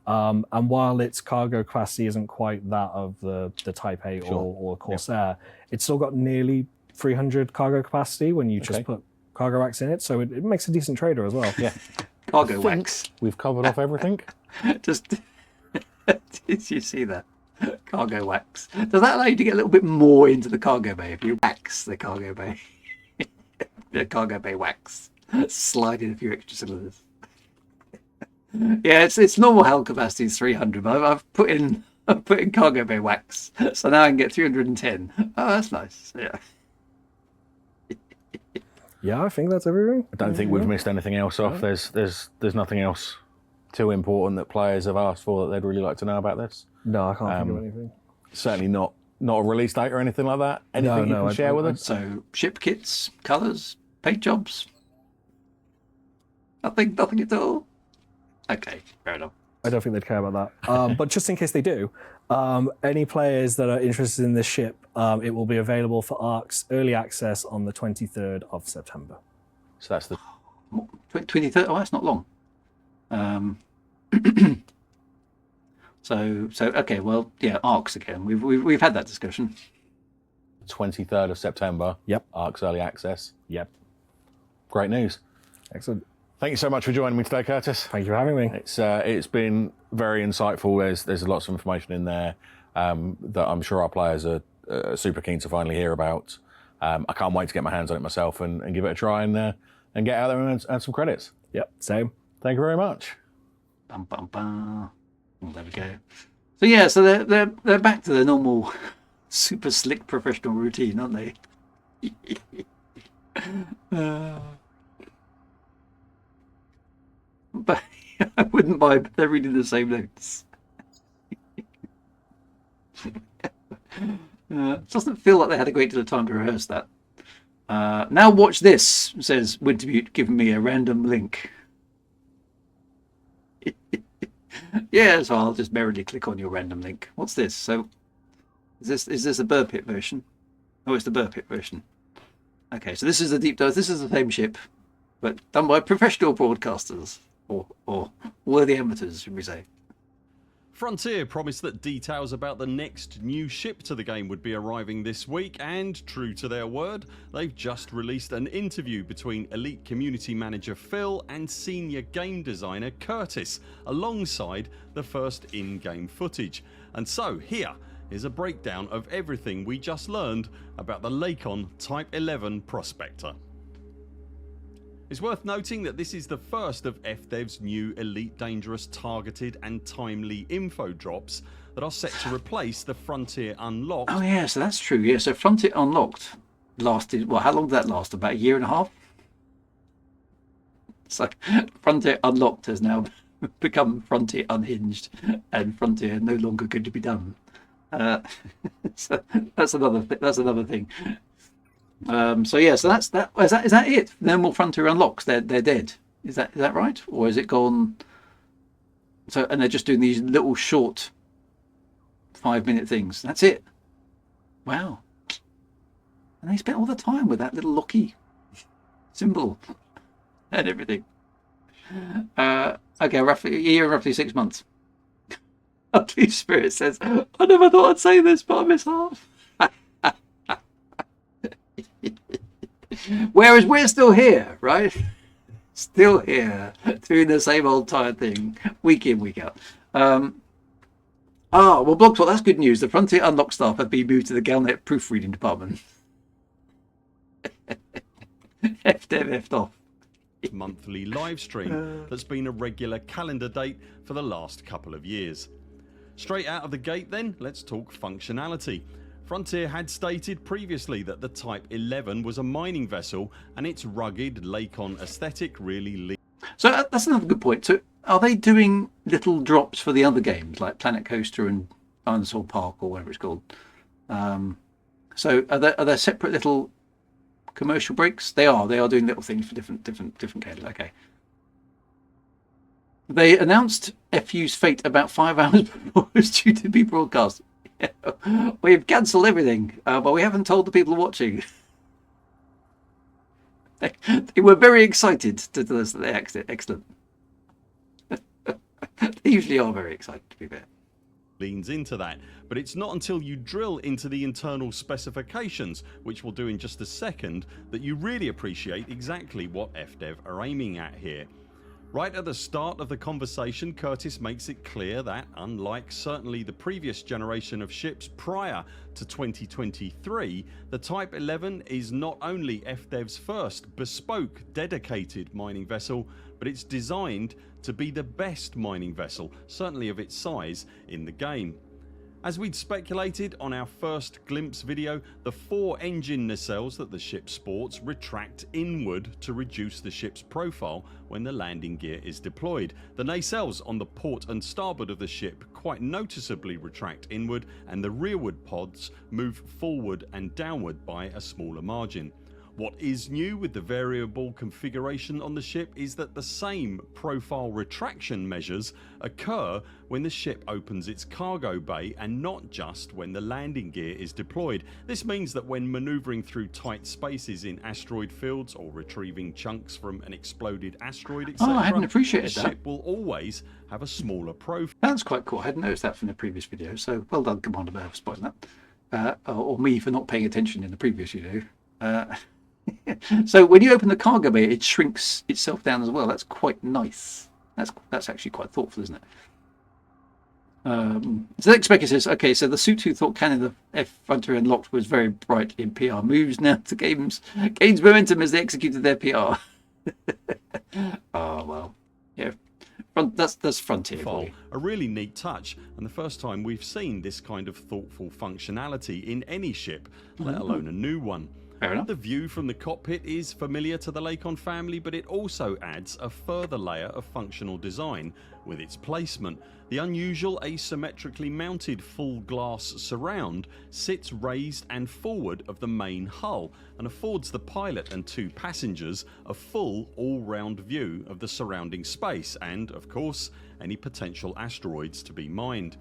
And while its cargo capacity isn't quite that of the Type 8 or Corsair, it's still got nearly 300 cargo capacity when you just put cargo racks in it. So it makes a decent trader as well. Yeah. Cargo wax. We've covered off everything. Just did you see that? Cargo wax. Does that allow you to get a little bit more into the cargo bay if you wax the cargo bay? The cargo bay wax. Slide in a few extra cylinders. Yeah, it's normal hull capacity is 300, but I've put in cargo bay wax, so now I can get 310. Oh, that's nice. Yeah. Yeah, I think that's everything. I don't think we've missed anything else off. There's nothing else too important that players have asked for that they'd really like to know about this. No, I can't think of anything. Certainly not a release date or anything like that. Anything you can share with us? So ship kits, colours, paint jobs. Nothing at all. Okay, fair enough. I don't think they'd care about that. But just in case they do, any players that are interested in this ship, it will be available for ARC's early access on the 23rd of September. So that's the 23rd. Oh, that's not long. So okay. Well, yeah, ARCs again. We've had that discussion. 23rd of September. Yep. ARC's early access. Yep. Great news. Excellent. Thank you so much for joining me today, Curtis. Thank you for having me. It's been very insightful. There's lots of information in there that I'm sure our players are super keen to finally hear about. I can't wait to get my hands on it myself and give it a try and get out there and earn some credits. Yep, same. Thank you very much. Bum, bum, bum. Oh, there we go. So yeah, so they're back to their normal super slick professional routine, aren't they? But I wouldn't mind, but they're reading the same notes. Doesn't feel like they had a great deal of time to rehearse that. Now watch this, says Wintermute, giving me a random link. Yeah, so I'll just merrily click on your random link. What's this? So, is this a Burr Pit version? Oh, it's the Burr Pit version. Okay, so this is the deep dive. This is the same ship, but done by professional broadcasters or worthy amateurs, should we say? Frontier promised that details about the next new ship to the game would be arriving this week, and true to their word, they've just released an interview between Elite Community Manager Phil and Senior Game Designer Curtis, alongside the first in-game footage. And so here is a breakdown of everything we just learned about the Lakon Type 11 Prospector. It's worth noting that this is the first of FDev's new Elite Dangerous targeted and timely info drops that are set to replace the Frontier Unlocked. Oh yeah, so that's true. Yeah, so Frontier Unlocked lasted, well, how long did that last? About a year and a half? So Frontier Unlocked has now become Frontier Unhinged, and Frontier no longer good to be done. So that's another thing. So yeah, so that's that. Is that it? No more Frontier Unlocks. They're dead. Is that right? Or is it gone? So, and they're just doing these little short 5-minute things. That's it. Wow. And they spent all the time with that little Loki symbol and everything. Okay, roughly a year, roughly 6 months. Ugly Spirit says, I never thought I'd say this, but I miss half. Whereas we're still here, right? Still here, doing the same old tired thing, week in, week out. Well, Blogspot, that's good news. The Frontier Unlock staff have been moved to the Galnet proofreading department. F off. Monthly live stream that's been a regular calendar date for the last couple of years. Straight out of the gate then, let's talk functionality. Frontier had stated previously that the Type 11 was a mining vessel, and its rugged Lakon aesthetic really So that's another good point. So are they doing little drops for the other games like Planet Coaster and Dinosaur Park or whatever it's called? So are there separate little commercial breaks? They are doing little things for different games. Okay. They announced FU's fate about 5 hours before it was due to be broadcast. We've cancelled everything, but we haven't told the people watching. They were very excited to tell us that they exited. Excellent. They usually are very excited, to be fair. leans into that, but it's not until you drill into the internal specifications, which we'll do in just a second, that you really appreciate exactly what FDev are aiming at here. Right at the start of the conversation, Curtis makes it clear that, unlike certainly the previous generation of ships prior to 2023, the Type 11 is not only FDev's first bespoke, dedicated mining vessel, but it's designed to be the best mining vessel, certainly of its size, in the game. As we'd speculated on our first glimpse video, the 4 engine nacelles that the ship sports retract inward to reduce the ship's profile when the landing gear is deployed. The nacelles on the port and starboard of the ship quite noticeably retract inward, and the rearward pods move forward and downward by a smaller margin. What is new with the variable configuration on the ship is that the same profile retraction measures occur when the ship opens its cargo bay and not just when the landing gear is deployed. This means that when manoeuvring through tight spaces in asteroid fields or retrieving chunks from an exploded asteroid, etc., I hadn't appreciated the that. ship will always have a smaller profile. That's quite cool. I hadn't noticed that from the previous video, so well done, Commander Bear, for spoiling that. Or me for not paying attention in the previous video. So when you open the cargo bay, it shrinks itself down as well. That's quite nice. That's actually quite thoughtful, isn't it? So Expector says, okay, so the suit who thought canon of F Frontier Unlocked was very bright in PR moves now to gains momentum as they executed their PR. Oh well, yeah. That's that's Frontier for file. you. A really neat touch, and the first time we've seen this kind of thoughtful functionality in any ship, let alone a new one. Fair enough. The view from the cockpit is familiar to the Lakon family, but it also adds a further layer of functional design with its placement. The unusual asymmetrically mounted full glass surround sits raised and forward of the main hull and affords the pilot and 2 passengers a full all-round view of the surrounding space and, of course, any potential asteroids to be mined.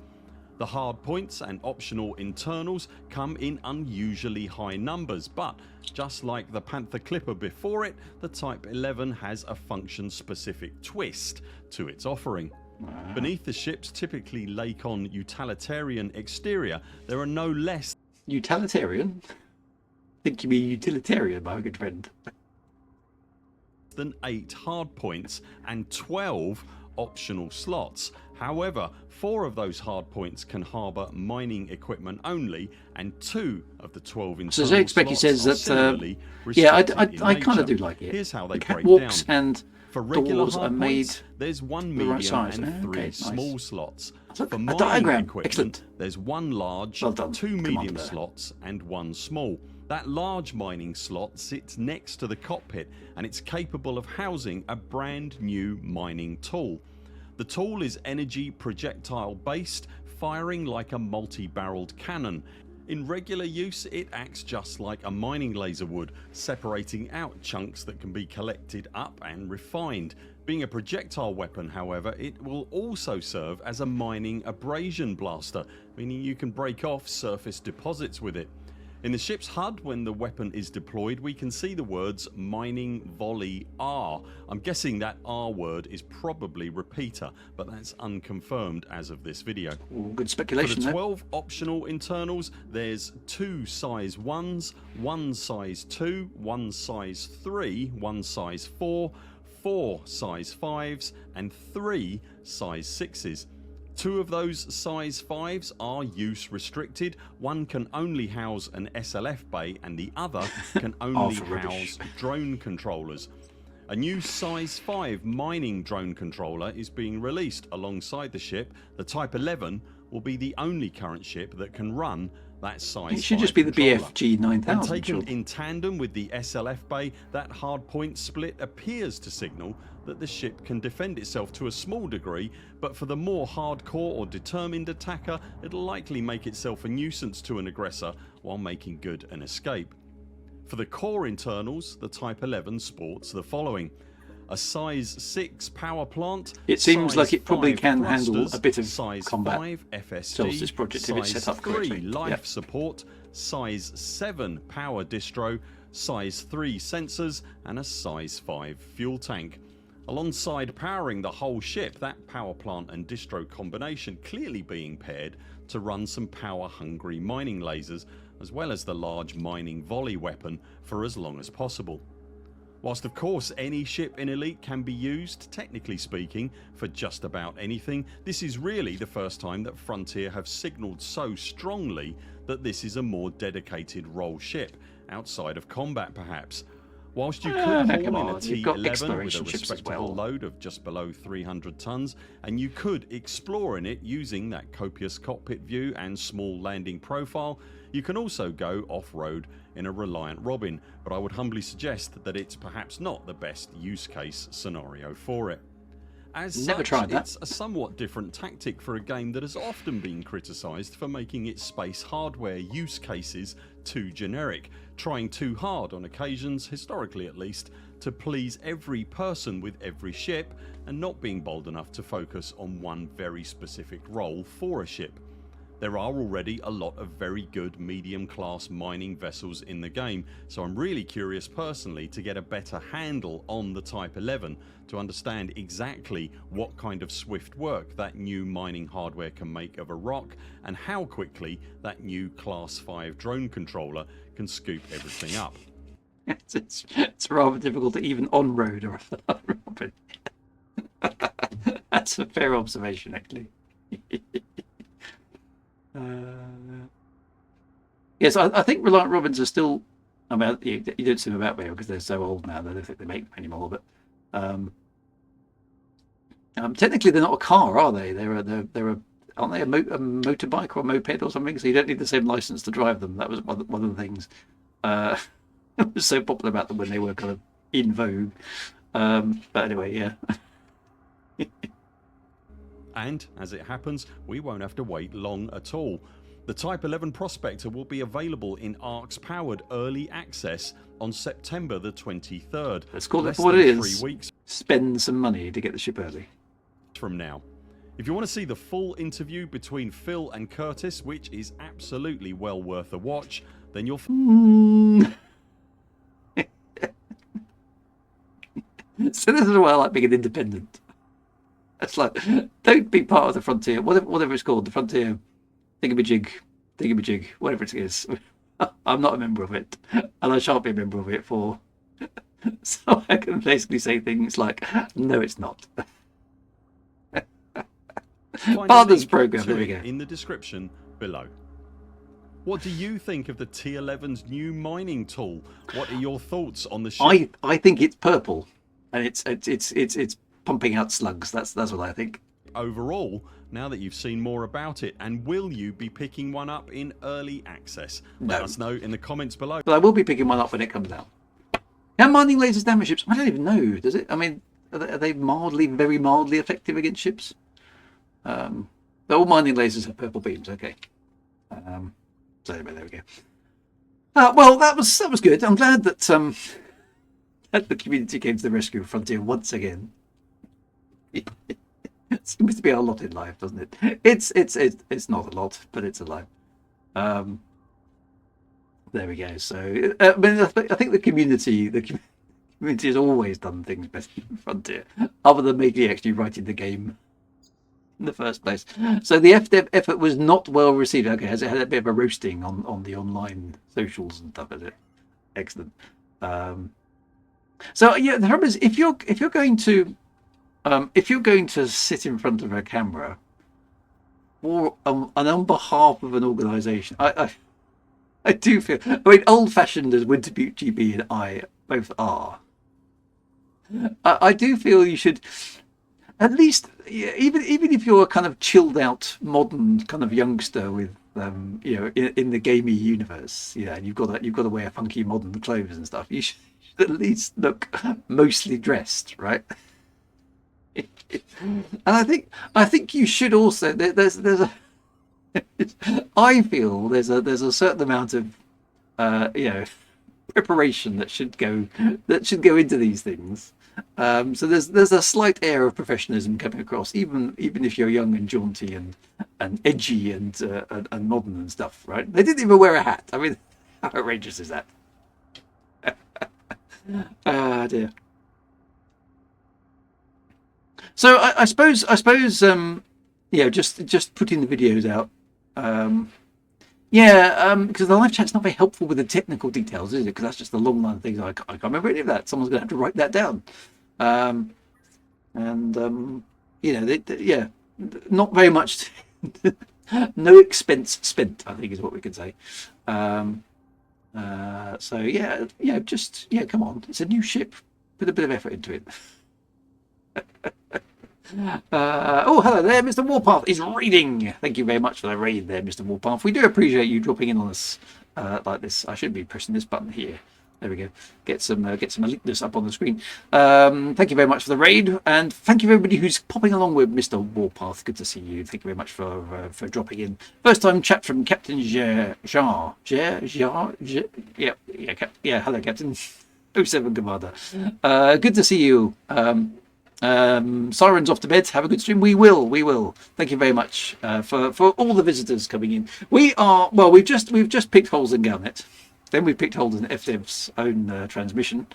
The hard points and optional internals come in unusually high numbers, but just like the Panther Clipper before it, the Type 11 has a function-specific twist to its offering. Beneath the ship's typically Lakon utilitarian exterior, there are no less Utilitarian? I think you mean utilitarian, my good friend. than 8 hard points and 12 optional slots. However, 4 of those hard points can harbour mining equipment only, and 2 of the 12 internal So as I expect, he slots says are that. similarly Yeah, restricted in I kind of nature. do like it. Here's how they break Walks down. and For regular doors are hard made points, there's 1 the medium right size. and 3 Okay, nice. small slots. Look, For a mining diagram. equipment, Excellent. there's 1 large, Well done, 2 medium Commander. slots and 1 small. That large mining slot sits next to the cockpit and it's capable of housing a brand new mining tool. The tool is energy projectile based, firing like a multi-barreled cannon. In regular use, it acts just like a mining laser would, separating out chunks that can be collected up and refined. Being a projectile weapon, however, it will also serve as a mining abrasion blaster, meaning you can break off surface deposits with it. In the ship's HUD, when the weapon is deployed, we can see the words Mining Volley R. I'm guessing that R word is probably repeater, but that's unconfirmed as of this video. Ooh, good For speculation the there. 12 optional internals, there's 2 size 1s, 1 size 2, 1 size 3, 1 size 4, 4 size 5s and 3 size 6s. 2 of those size 5s are use restricted. One can only house an SLF bay and the other can only for rubbish. house drone controllers. A new size 5 mining drone controller is being released alongside the ship. The Type 11 will be the only current ship that can run that size 5 It should just be the controller. BFG When 9000. taken Sure. in tandem with the SLF bay, that hardpoint split appears to signal that the ship can defend itself to a small degree, but for the more hardcore or determined attacker, it'll likely make itself a nuisance to an aggressor while making good an escape. For the core internals, the Type 11 sports the following: a size 6 power plant, It seems size like it probably 5 can handle thrusters, a bit of size combat. 5 FSG, Tells this project if it's size set up 3 correctly. life Yep. support, size 7 power distro, size 3 sensors and a size 5 fuel tank. Alongside powering the whole ship, that power plant and distro combination clearly being paired to run some power hungry mining lasers, as well as the large mining volley weapon for as long as possible. Whilst of course any ship in Elite can be used, technically speaking, for just about anything, this is really the first time that Frontier have signalled so strongly that this is a more dedicated role ship, outside of combat perhaps. Whilst you could no, haul come in a on, you've got T11 with a exploration ships as respectable well. load of just below 300 tonnes, and you could explore in it using that copious cockpit view and small landing profile, you can also go off-road in a Reliant Robin, but I would humbly suggest that it's perhaps not the best use case scenario for it. As Never such, tried that. it's a somewhat different tactic for a game that has often been criticised for making its space hardware use cases too generic, trying too hard on occasions, historically at least, to please every person with every ship and not being bold enough to focus on one very specific role for a ship. There are already a lot of very good medium class mining vessels in the game, so I'm really curious personally to get a better handle on the Type 11 to understand exactly what kind of swift work that new mining hardware can make of a rock and how quickly that new Class 5 drone controller can scoop everything up. It's rather difficult to even on-road or Robin. That's a fair observation, actually. Yes, I think Reliant Robins are still. I mean, you don't see them about there because they're so old now. They don't think they make them anymore. But Technically, they're not a car, are they? Aren't they a motorbike or a moped or something? So you don't need the same license to drive them. That was one of the things that was so popular about them when they were kind of in vogue. But anyway, yeah. And, as it happens, we won't have to wait long at all. The Type 11 Prospector will be available in ARX-powered early access on September the 23rd. Let's call it less for what than it 3 is. weeks Spend some money to get the ship early. from now. If you want to see the full interview between Phil and Curtis, which is absolutely well worth a watch, then you'll So this is why I like being an independent. It's like, don't be part of the frontier, whatever it's called, the frontier thingamajig, whatever it is. I'm not a member of it, and I shan't be a member of it so I can basically say things like, no, it's not. find a Father's link program, to there we it go. in the description below. What do you think of the T11's new mining tool? What are your thoughts on the ship? I think it's purple, and it's pumping out slugs. That's what I think. Overall, now that you've seen more about it, and will you be picking one up in early access? Let No. us know in the comments below. But I will be picking one up when it comes out. Can mining lasers damage ships? I don't even know. Does it? I mean, are they very mildly effective against ships? All mining lasers have purple beams. Okay. So anyway, there we go. Well, that was good. I'm glad that that the community came to the rescue of Frontier once again. It seems to be a lot in life, doesn't it? It's not a lot, but it's a lot. There we go. So I think the community has always done things better than Frontier, other than maybe actually writing the game in the first place. So the FDev effort was not well received. Okay, has it had a bit of a roasting on the online socials and stuff? Is it? Excellent. So yeah, the problem is if you're going to sit in front of a camera, or and on behalf of an organisation, I do feel. I mean, old-fashioned as Winterbutte GB and I both are. I do feel you should, at least, even if you're a kind of chilled out, modern kind of youngster with, in the gamey universe, and you've got to wear funky modern clothes and stuff. You should at least look mostly dressed, right? And I think you should also. There's a. I feel there's a certain amount of preparation that should go into these things. So there's a slight air of professionalism coming across, even if you're young and jaunty and edgy and modern and stuff, right? They didn't even wear a hat. I mean, how outrageous is that? Ah, dear. So I suppose just putting the videos out. Because the live chat's not very helpful with the technical details, is it? Because that's just a long line of things. I can't remember any of that. Someone's going to have to write that down. Not very much. No expense spent, I think, is what we could say. Come on. It's a new ship. Put a bit of effort into it. Hello there, Mr. Warpath is raiding. Thank you very much for the raid there, Mr. Warpath. We do appreciate you dropping in on us like this. I should be pressing this button here. There we go. Get some eliteness up on the screen. Thank you very much for the raid, and thank you everybody who's popping along with Mr. Warpath. Good to see you. Thank you very much for dropping in. First time chat from Captain Jar. Hello, Captain. 07 Commander. Good to see you. Sirens off to bed. Have a good stream. We will. Thank you very much for all the visitors coming in. We've just picked holes in Galnet. Then we picked holes in FDev's own transmission.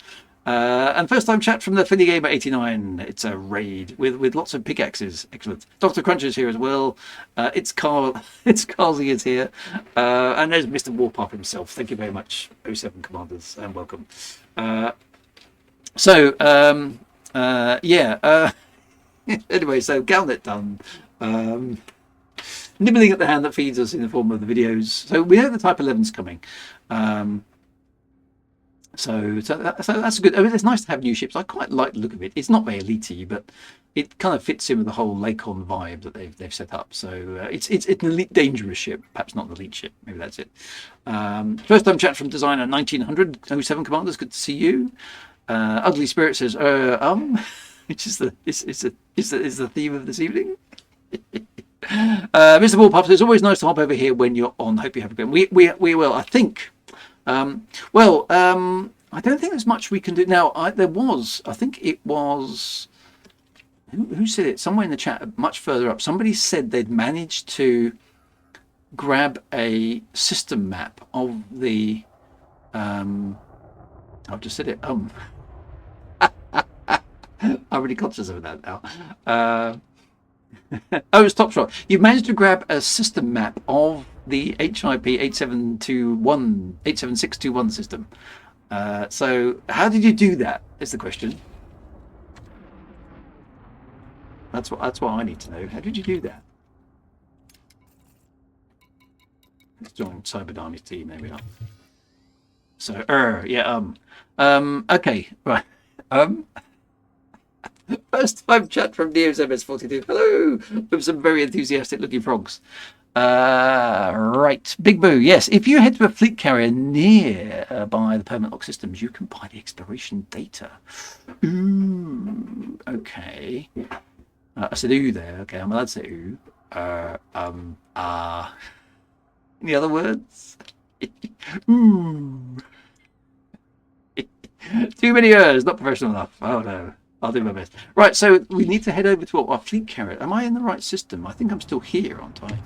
And first time chat from the Philly Gamer 89. It's a raid with lots of pickaxes. Excellent. Dr. Crunch is here as well. It's Carl. It's Carlsy is here. And there's Mr. Warpath himself. Thank you very much, 07 Commanders, and welcome. Anyway, so Galnet done. Nibbling at the hand that feeds us in the form of the videos. So we know the Type 11's coming. So that's good. I mean, it's nice to have new ships. I quite like the look of it. It's not very elite-y, but it kind of fits in with the whole Lakon vibe that they've set up. So it's an elite dangerous ship, perhaps not the elite ship. Maybe that's it. First time chat from designer 1900 07 commanders. Good to see you. Ugly Spirit says which is the theme of this evening. Mr. Ballpup says it's always nice to hop over here when you're on. Hope you have a good one. We will. I think. I don't think there's much we can do now. I think it was who said it somewhere in the chat much further up. Somebody said they'd managed to grab a system map of the I've just said it I'm really conscious of that now. It's Top Shot. You've managed to grab a system map of the HIP 87621 system. So how did you do that is the question. That's what I need to know. How did you do that? Let's join Cyberdarmy's team. There we are. So okay, right. First time chat from Neo's MS42. Hello, with some very enthusiastic looking frogs. Right, Big Boo. Yes, if you head to a fleet carrier near by the permanent lock systems, you can buy the exploration data. Ooh, okay. I said ooh there. Okay, I'm allowed to say ooh. Any other words? Ooh. Too many not professional enough. Oh no. I'll do my best. Right, so we need to head over to our fleet carrier. Am I in the right system? I think I'm still here, aren't I?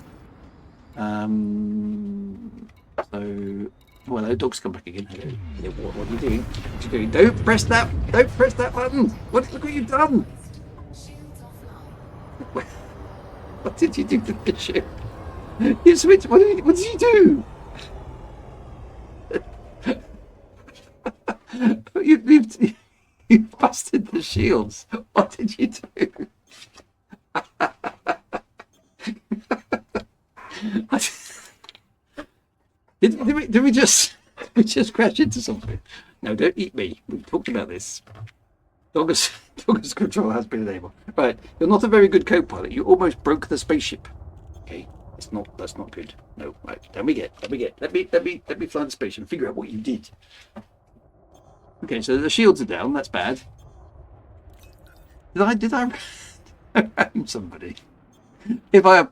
Well, hello, dogs come back again. Hello. What are you doing? What are you doing? Don't press that button. Look what you've done. What did you do to the ship? You switched. What did you do? You busted the shields. What did you do? Did we just crash into something? No, don't eat me. We've talked about this. Dogger's control has been enabled. Right, you're not a very good co-pilot. You almost broke the spaceship. Okay, that's not good. No, right. Let me fly the spaceship and figure out what you did. Okay, so the shields are down. That's bad. Did I ram somebody? If I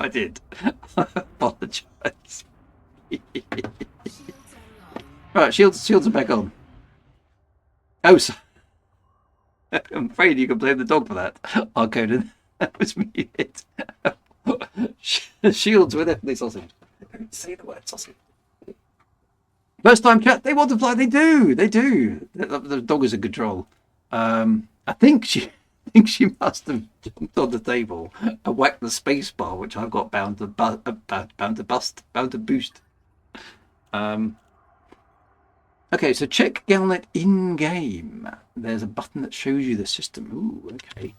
did, I apologise. Right, shields are back on. Oh, so I'm afraid you can blame the dog for that. Conan, that was me. Shields were definitely sausage. Say the word sausage. First time chat, they want to fly. They do. The dog is a control. I think she must have jumped on the table and whacked the space bar, which I've got bound to boost. Okay, so check Galnet in game. There's a button that shows you the system. Ooh, okay.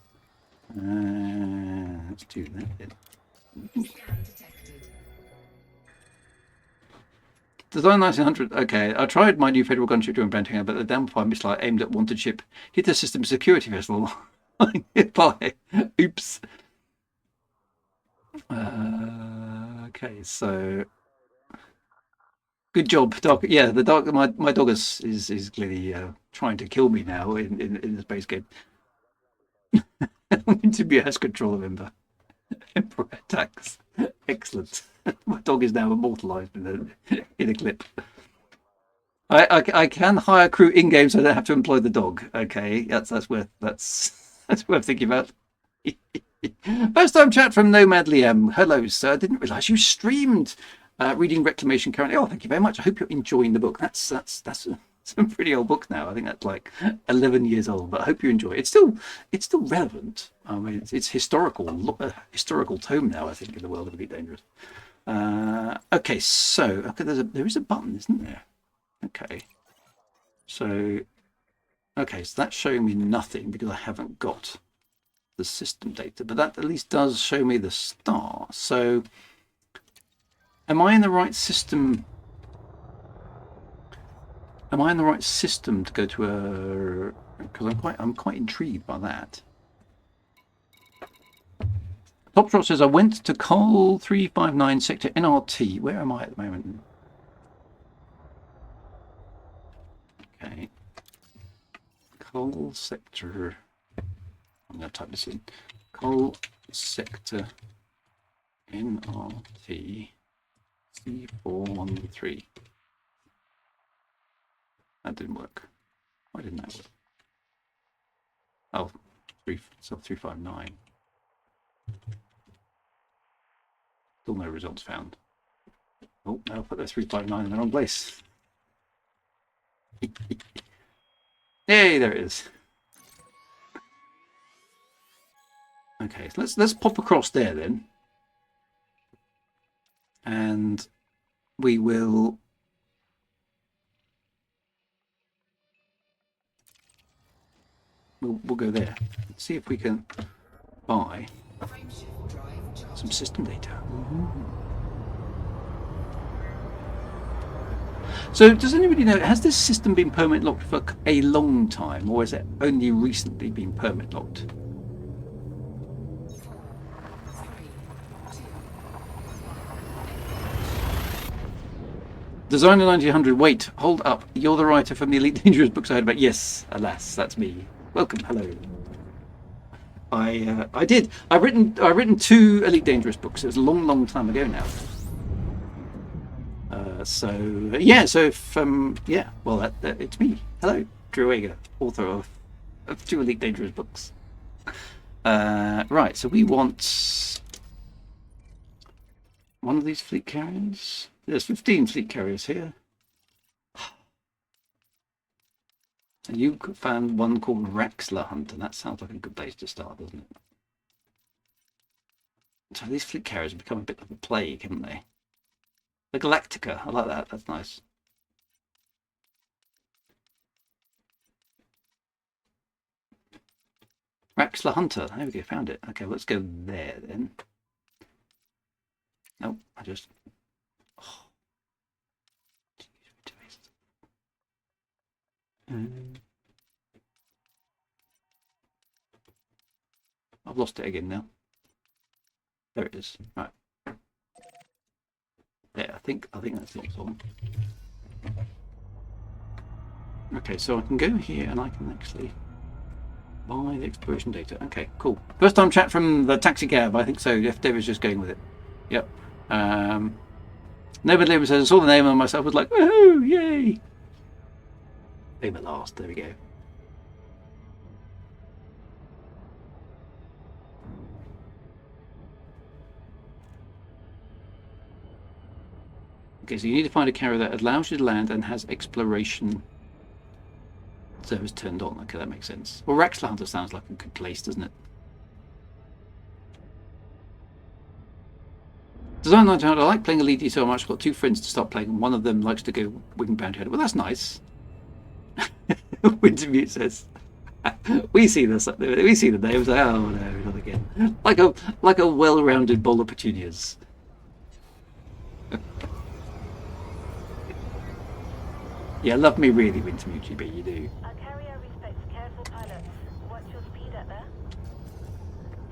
Let's do that then. Design 1900. Okay, I tried my new Federal gunship during Branting, but the downfire missile aimed at wanted ship hit the system security vessel nearby. Oops. Okay, so good job, dog. Yeah, the dog. My dog is clearly trying to kill me now in the space game. I'm to be as control member. Emperor attacks. Excellent. My dog is now immortalized in a clip. I can hire crew in game, so I don't have to employ the dog. Okay, that's worth thinking about. First time chat from Nomad Liam. Hello, sir. I didn't realise you streamed reading Reclamation currently. Oh, thank you very much. I hope you're enjoying the book. That's some pretty old book now. I think that's like 11 years old, but I hope you enjoy it. It's still relevant. I mean, it's historical tome now, I think, in the world of Elite Dangerous. Okay, so there is a button, isn't there? Okay, so that's showing me nothing because I haven't got the system data, but that at least does show me the star. So am I in the right system? Am I in the right system to go to a? Because I'm quite intrigued by that. Top Shot says I went to Col 359 sector NRT. Where am I at the moment? Okay. Col sector. I'm going to type this in. Col sector NRT C413. That didn't work. Why didn't that work? Oh, 359. Still no results found. Oh, now I'll put that 359 in the wrong place. Yay, there it is. Okay, so let's pop across there then. And we'll go there. Let's see if we can buy some system data. So does anybody know, has this system been permit locked for a long time, or has it only recently been permit locked? Designer 1900, wait, hold up. You're the writer from the Elite Dangerous books I heard about. Yes, alas, that's me. Welcome, hello. I did. I've written 2 Elite Dangerous books. It was a long time ago now. So if yeah, well, it's me. Hello, Drew Ager, author of 2 Elite Dangerous books. Right, so we want one of these fleet carriers. There's 15 fleet carriers here. And you found one called Raxler Hunter. That sounds like a good place to start, doesn't it? So these fleet carriers have become a bit of a plague, haven't they? The Galactica, I like that. That's nice. Raxler Hunter. There we go, found it. Okay, let's go there then. Nope, I just... I've lost it again now. There it is. Right. There, I think that's it on. Okay, so I can go here and I can actually buy the exploration data. Okay, cool. First time chat from the taxi cab, I think so. Jeff Davis just going with it. Yep. Nobody Liam says I saw the name on myself, was like, woohoo, yay! Name at last, there we go. Okay, so you need to find a carrier that allows you to land and has exploration service turned on. Okay, that makes sense. Well, Raxler Hunter sounds like a good place, doesn't it? Design 900, I like playing Elite so much. I've got 2 friends to start playing, and one of them likes to go wing bounty hunter. Well, that's nice. Wintermute says, we see this. We see the names. Oh no, not again. Like a well-rounded bowl of petunias. Yeah, love me really, Wintermute, but you do. Our carrier respects careful pilots. What's your speed at there?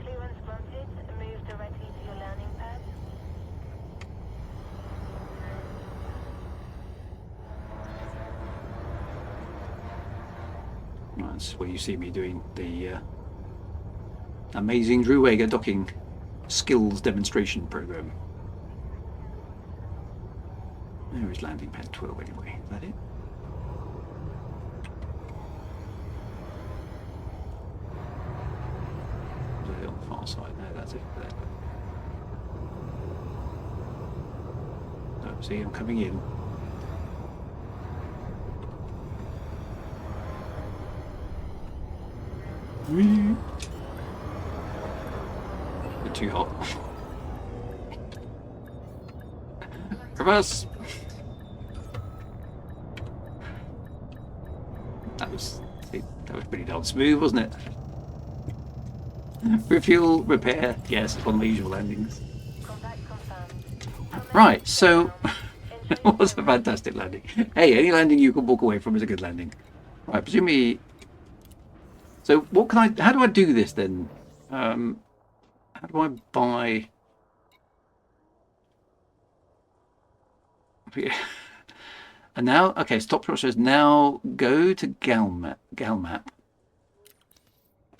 Clearance granted. Move directly to your landing pad. That's where you see me doing the amazing Drew Wager docking skills demonstration program. There is landing pad 12 anyway. Is that it? Is it on the far side? No, that's it. There. Oh, see, I'm coming in. Bit too hot. Reverse. That was pretty darn smooth, wasn't it? Refuel, repair. Yes, it's one of my usual landings. Right, so It was a fantastic landing. Hey, any landing you can walk away from is a good landing. Right, presumably. So what can I? How do I do this then? How do I buy? And now, okay, stop shot says now go to Galmap. Galmap.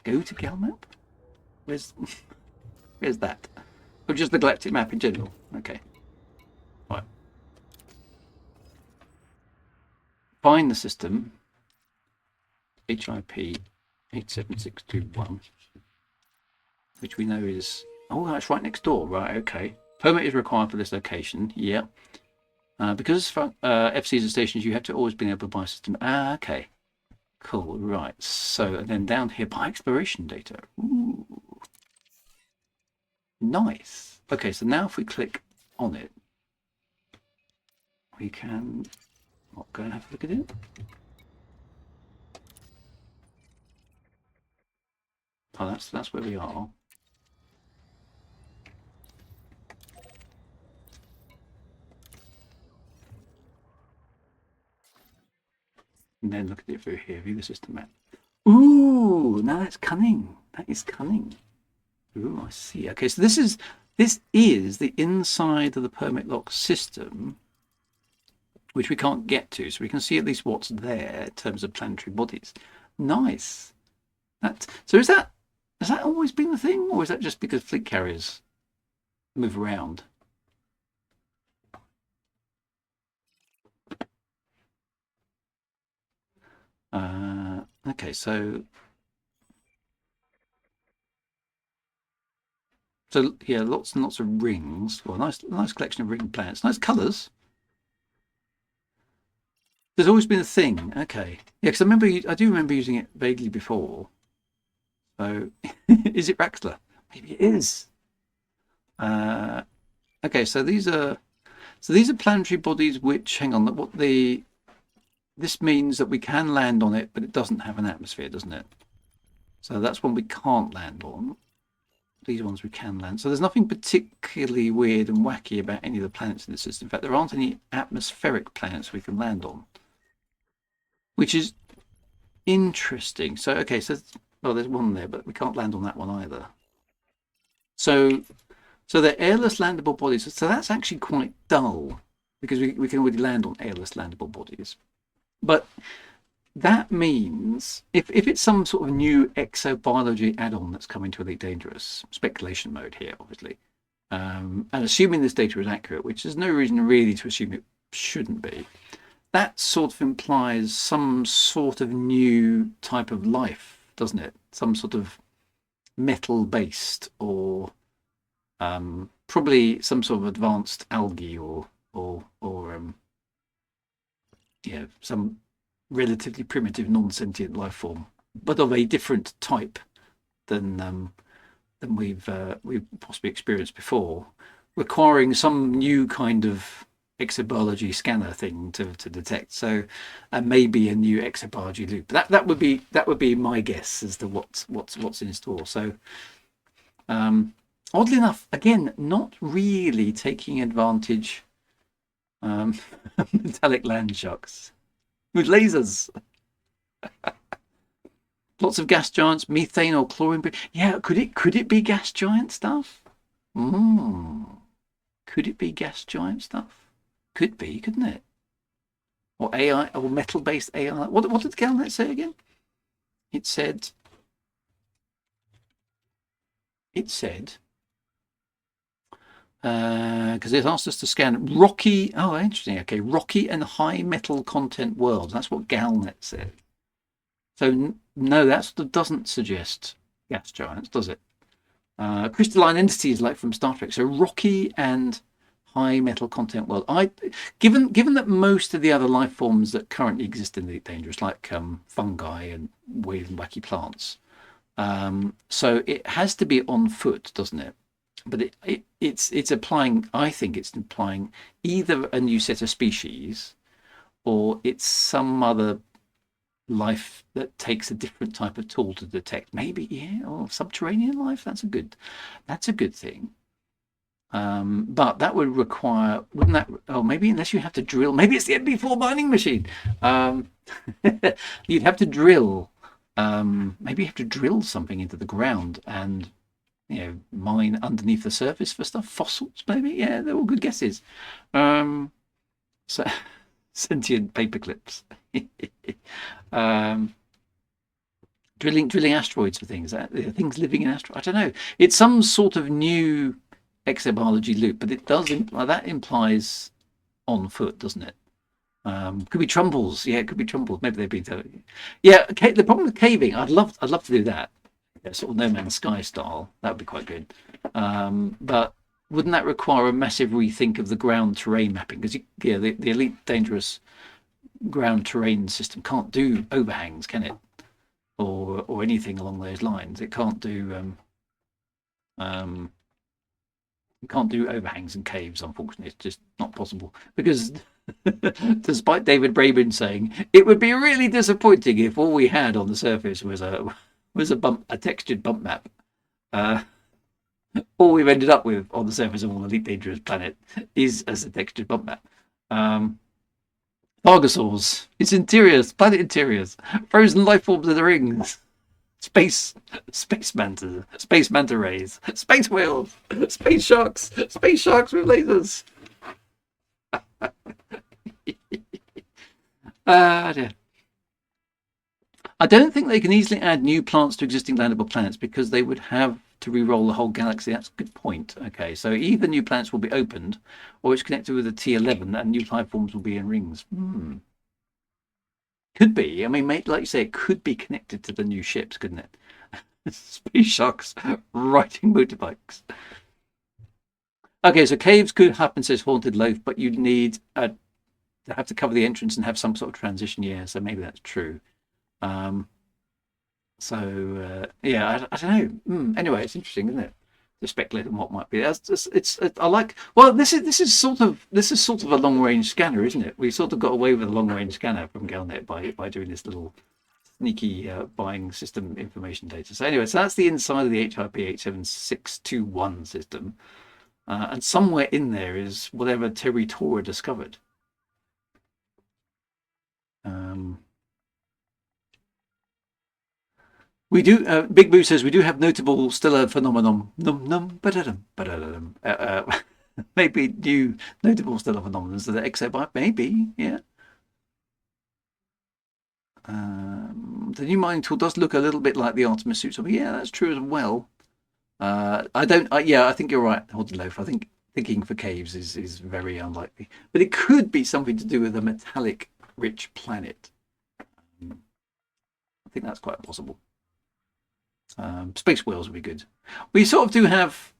Go to Galmap? Where's where's that? Or just the galactic map in general? Okay. Right. Find the system. HIP 87621. Which we know is that's right next door. Right, okay. Permit is required for this location. Yeah. Because FCs are stations, you have to always be able to buy a system. Okay. Cool. Right. So, and then down here, buy exploration data. Ooh. Nice. Okay, so now if we click on it, we can go and have a look at it. Oh, that's where we are. And then look at it through here, view the system map. Ooh, now that's cunning. That is cunning. Ooh, I see. Okay, so this is the inside of the permit lock system, which we can't get to, so we can see at least what's there in terms of planetary bodies. Nice. So has that always been the thing, or is that just because fleet carriers move around? Okay, so yeah, lots and lots of rings. Well, nice collection of ring planets. Nice colours. There's always been a thing. Okay, yeah, because I do remember using it vaguely before. So, is it Raxler? Maybe it is. Okay, so these are planetary bodies. Which, hang on, this means that we can land on it, but it doesn't have an atmosphere, doesn't it? So that's one we can't land on. These ones we can land. So there's nothing particularly weird and wacky about any of the planets in the system. In fact, there aren't any atmospheric planets we can land on, which is interesting. So, okay, so there's one there, but we can't land on that one either. So they're airless landable bodies. So that's actually quite dull because we can already land on airless landable bodies. But that means if it's some sort of new exobiology add-on that's coming to Elite Dangerous, speculation mode here, obviously, and assuming this data is accurate, which there's no reason really to assume it shouldn't be, that sort of implies some sort of new type of life, doesn't it? Some sort of metal-based or probably some sort of advanced algae or some relatively primitive non-sentient life form, but of a different type than we've possibly experienced before, requiring some new kind of exobiology scanner thing to detect. So maybe a new exobiology loop. That would be my guess as to what's in store. So oddly enough, again, not really taking advantage metallic land sharks with lasers. Lots of gas giants, methane or chlorine. Yeah, could it be gas giant stuff? Could it be gas giant stuff? Could be, couldn't it? Or AI, or metal-based AI. What did Galnet say again? It said because it asked us to scan rocky. Oh, interesting. Okay, rocky and high metal content worlds. That's what Galnet said. So no, that doesn't suggest gas giants, does it? Crystalline entities like from Star Trek. So rocky and high metal content world. Given that most of the other life forms that currently exist in the Dangerous, like fungi and weird and wacky plants, so it has to be on foot, doesn't it? But it's applying. I think it's implying either a new set of species, or it's some other life that takes a different type of tool to detect. Maybe or subterranean life. That's a good thing. But that would require, wouldn't that? Oh, maybe unless you have to drill. Maybe it's the MP4 mining machine. You'd have to drill. Maybe you have to drill something into the ground and mine underneath the surface for stuff. Fossils, maybe. Yeah, they're all good guesses. So sentient paper clips. Drilling asteroids for things. Things living in asteroids. I don't know. It's some sort of new exobiology loop, but it does that implies on foot, doesn't it? Could be trumbles. Yeah, it could be trumbles. Maybe they've been. Yeah, the problem with caving, I'd love to do that. Yeah, sort of No Man's Sky style. That would be quite good. But wouldn't that require a massive rethink of the ground terrain mapping? Because the Elite Dangerous ground terrain system can't do overhangs, can it? Or anything along those lines. It can't do overhangs and caves, unfortunately. It's just not possible. Because despite David Braben saying it would be really disappointing if all we had on the surface was a textured bump map. All we've ended up with on the surface of an Elite Dangerous planet is as a textured bump map. Argosaurs, its interiors, planet interiors, frozen life forms of the rings, space manta rays, space whales, space sharks with lasers. Dear. I don't think they can easily add new plants to existing landable planets because they would have to re-roll the whole galaxy. That's a good point. Okay, so either new planets will be opened or it's connected with a T11 and new life forms will be in rings. Could be. I mean, like you say, it could be connected to the new ships, couldn't it? Space sharks riding motorbikes. Okay, so caves could happen, says Haunted Loaf, but you'd need to have to cover the entrance and have some sort of transition. Yeah, so maybe that's true. Yeah, I don't know. Anyway, it's interesting, isn't it? To speculate on what might be. I like. Well, this is sort of a long range scanner, isn't it? We sort of got away with a long range scanner from Galnet by doing this little sneaky buying system information data. So anyway, so that's the inside of the HIP 87621 system, and somewhere in there is whatever Terry Tora discovered. We do. Big Boo says we do have notable stellar phenomenon. Maybe new notable stellar phenomena. So the exobyte, maybe, yeah. The new mining tool does look a little bit like the Artemis suit. So yeah, that's true as well. I think you're right, Haunted Loaf. I think thinking for caves is very unlikely, but it could be something to do with a metallic-rich planet. I think that's quite possible. Space whales would be good. We sort of do have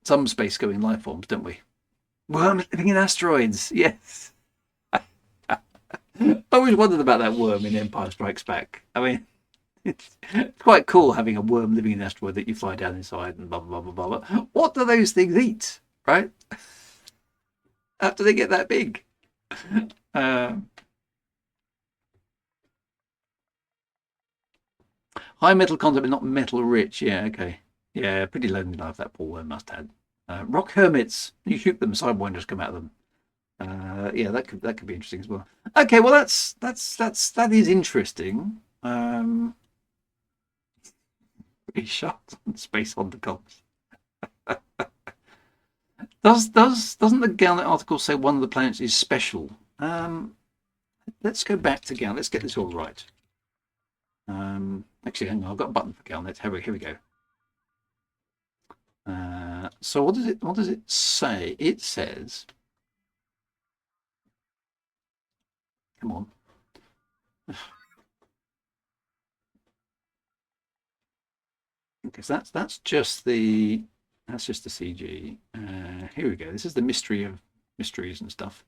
some space-going life forms, don't we? Worms living in asteroids, yes. I always wondered about that worm in Empire Strikes Back. I mean, it's quite cool having a worm living in an asteroid that you fly down inside and blah, blah, blah, blah, blah. What do those things eat, right? After they get that big. High metal content, but not metal rich. Yeah, okay. Yeah, pretty lonely life that poor worm must have. Rock hermits. You shoot them, sidewinders come out of them. Yeah, that could be interesting as well. Okay, well that is interesting. Pretty shocked on space on the comps. Doesn't the Galnet article say one of the planets is special? Let's go back to Galnet. Let's get this all right. Actually, hang on, I've got a button for Galnet. Here we go. So what does it say? It says, come on. Okay, so that's just the CG. Here we go. This is the mystery of mysteries and stuff.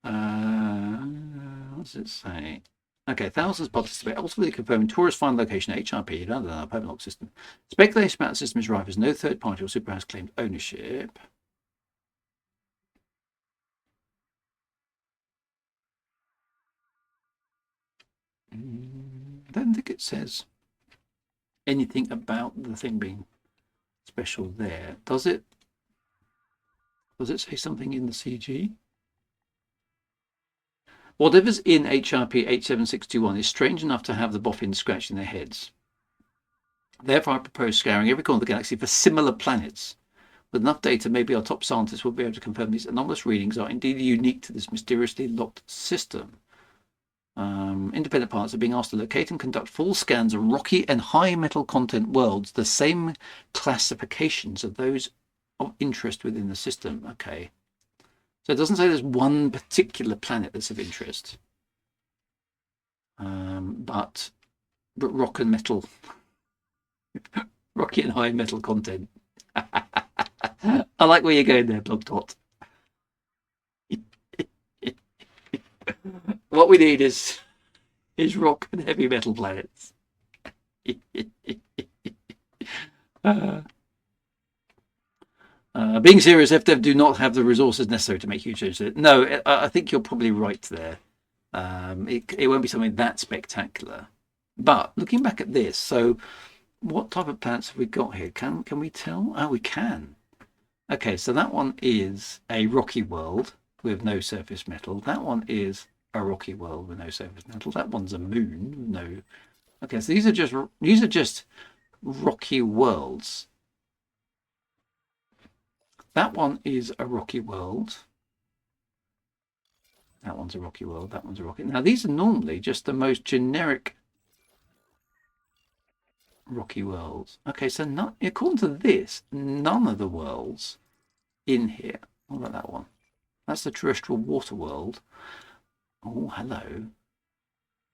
What does it say? Okay, thousands participate. Ultimately confirming tourists find location HIP, permanent lock system. Speculation about the system is rife as no third party or super has claimed ownership. I don't think it says anything about the thing being special there, does it? Does it say something in the CG? Whatever's in HRP 87621 is strange enough to have the boffins scratching their heads. Therefore, I propose scouring every corner of the galaxy for similar planets. With enough data, maybe our top scientists will be able to confirm these anomalous readings are indeed unique to this mysteriously locked system. Independent pilots are being asked to locate and conduct full scans of rocky and high metal content worlds, the same classifications of those of interest within the system. Okay. So it doesn't say there's one particular planet that's of interest. But rock and metal. Rocky and high metal content. I like where you're going there, Blog Tot. What we need is rock and heavy metal planets. Being serious, FDev do not have the resources necessary to make huge changes. No, I think you're probably right there. It won't be something that spectacular. But looking back at this, so what type of planets have we got here? Can we tell? Oh, we can. Okay, so that one is a rocky world with no surface metal. That one is a rocky world with no surface metal. That one's a moon with no. Okay, so these are just rocky worlds. That one is a rocky world. That one's a rocky world. That one's a rocky. Now these are normally just the most generic rocky worlds. Okay, so not, according to this, none of the worlds in here. What about that one? That's the terrestrial water world. Oh, hello.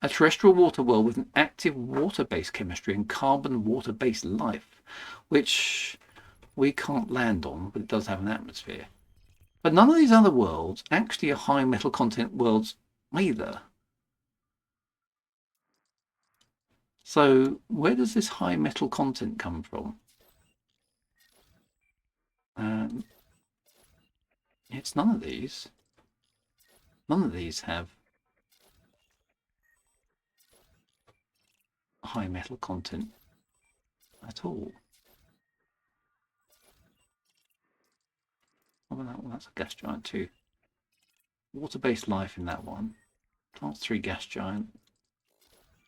A terrestrial water world with an active water-based chemistry and carbon water-based life, which we can't land on, but it does have an atmosphere. But none of these other worlds actually are high metal content worlds either. So where does this high metal content come from? It's none of these. None of these have high metal content at all. What about that one? That's a gas giant too. Water-based life in that one. Class 3 gas giant.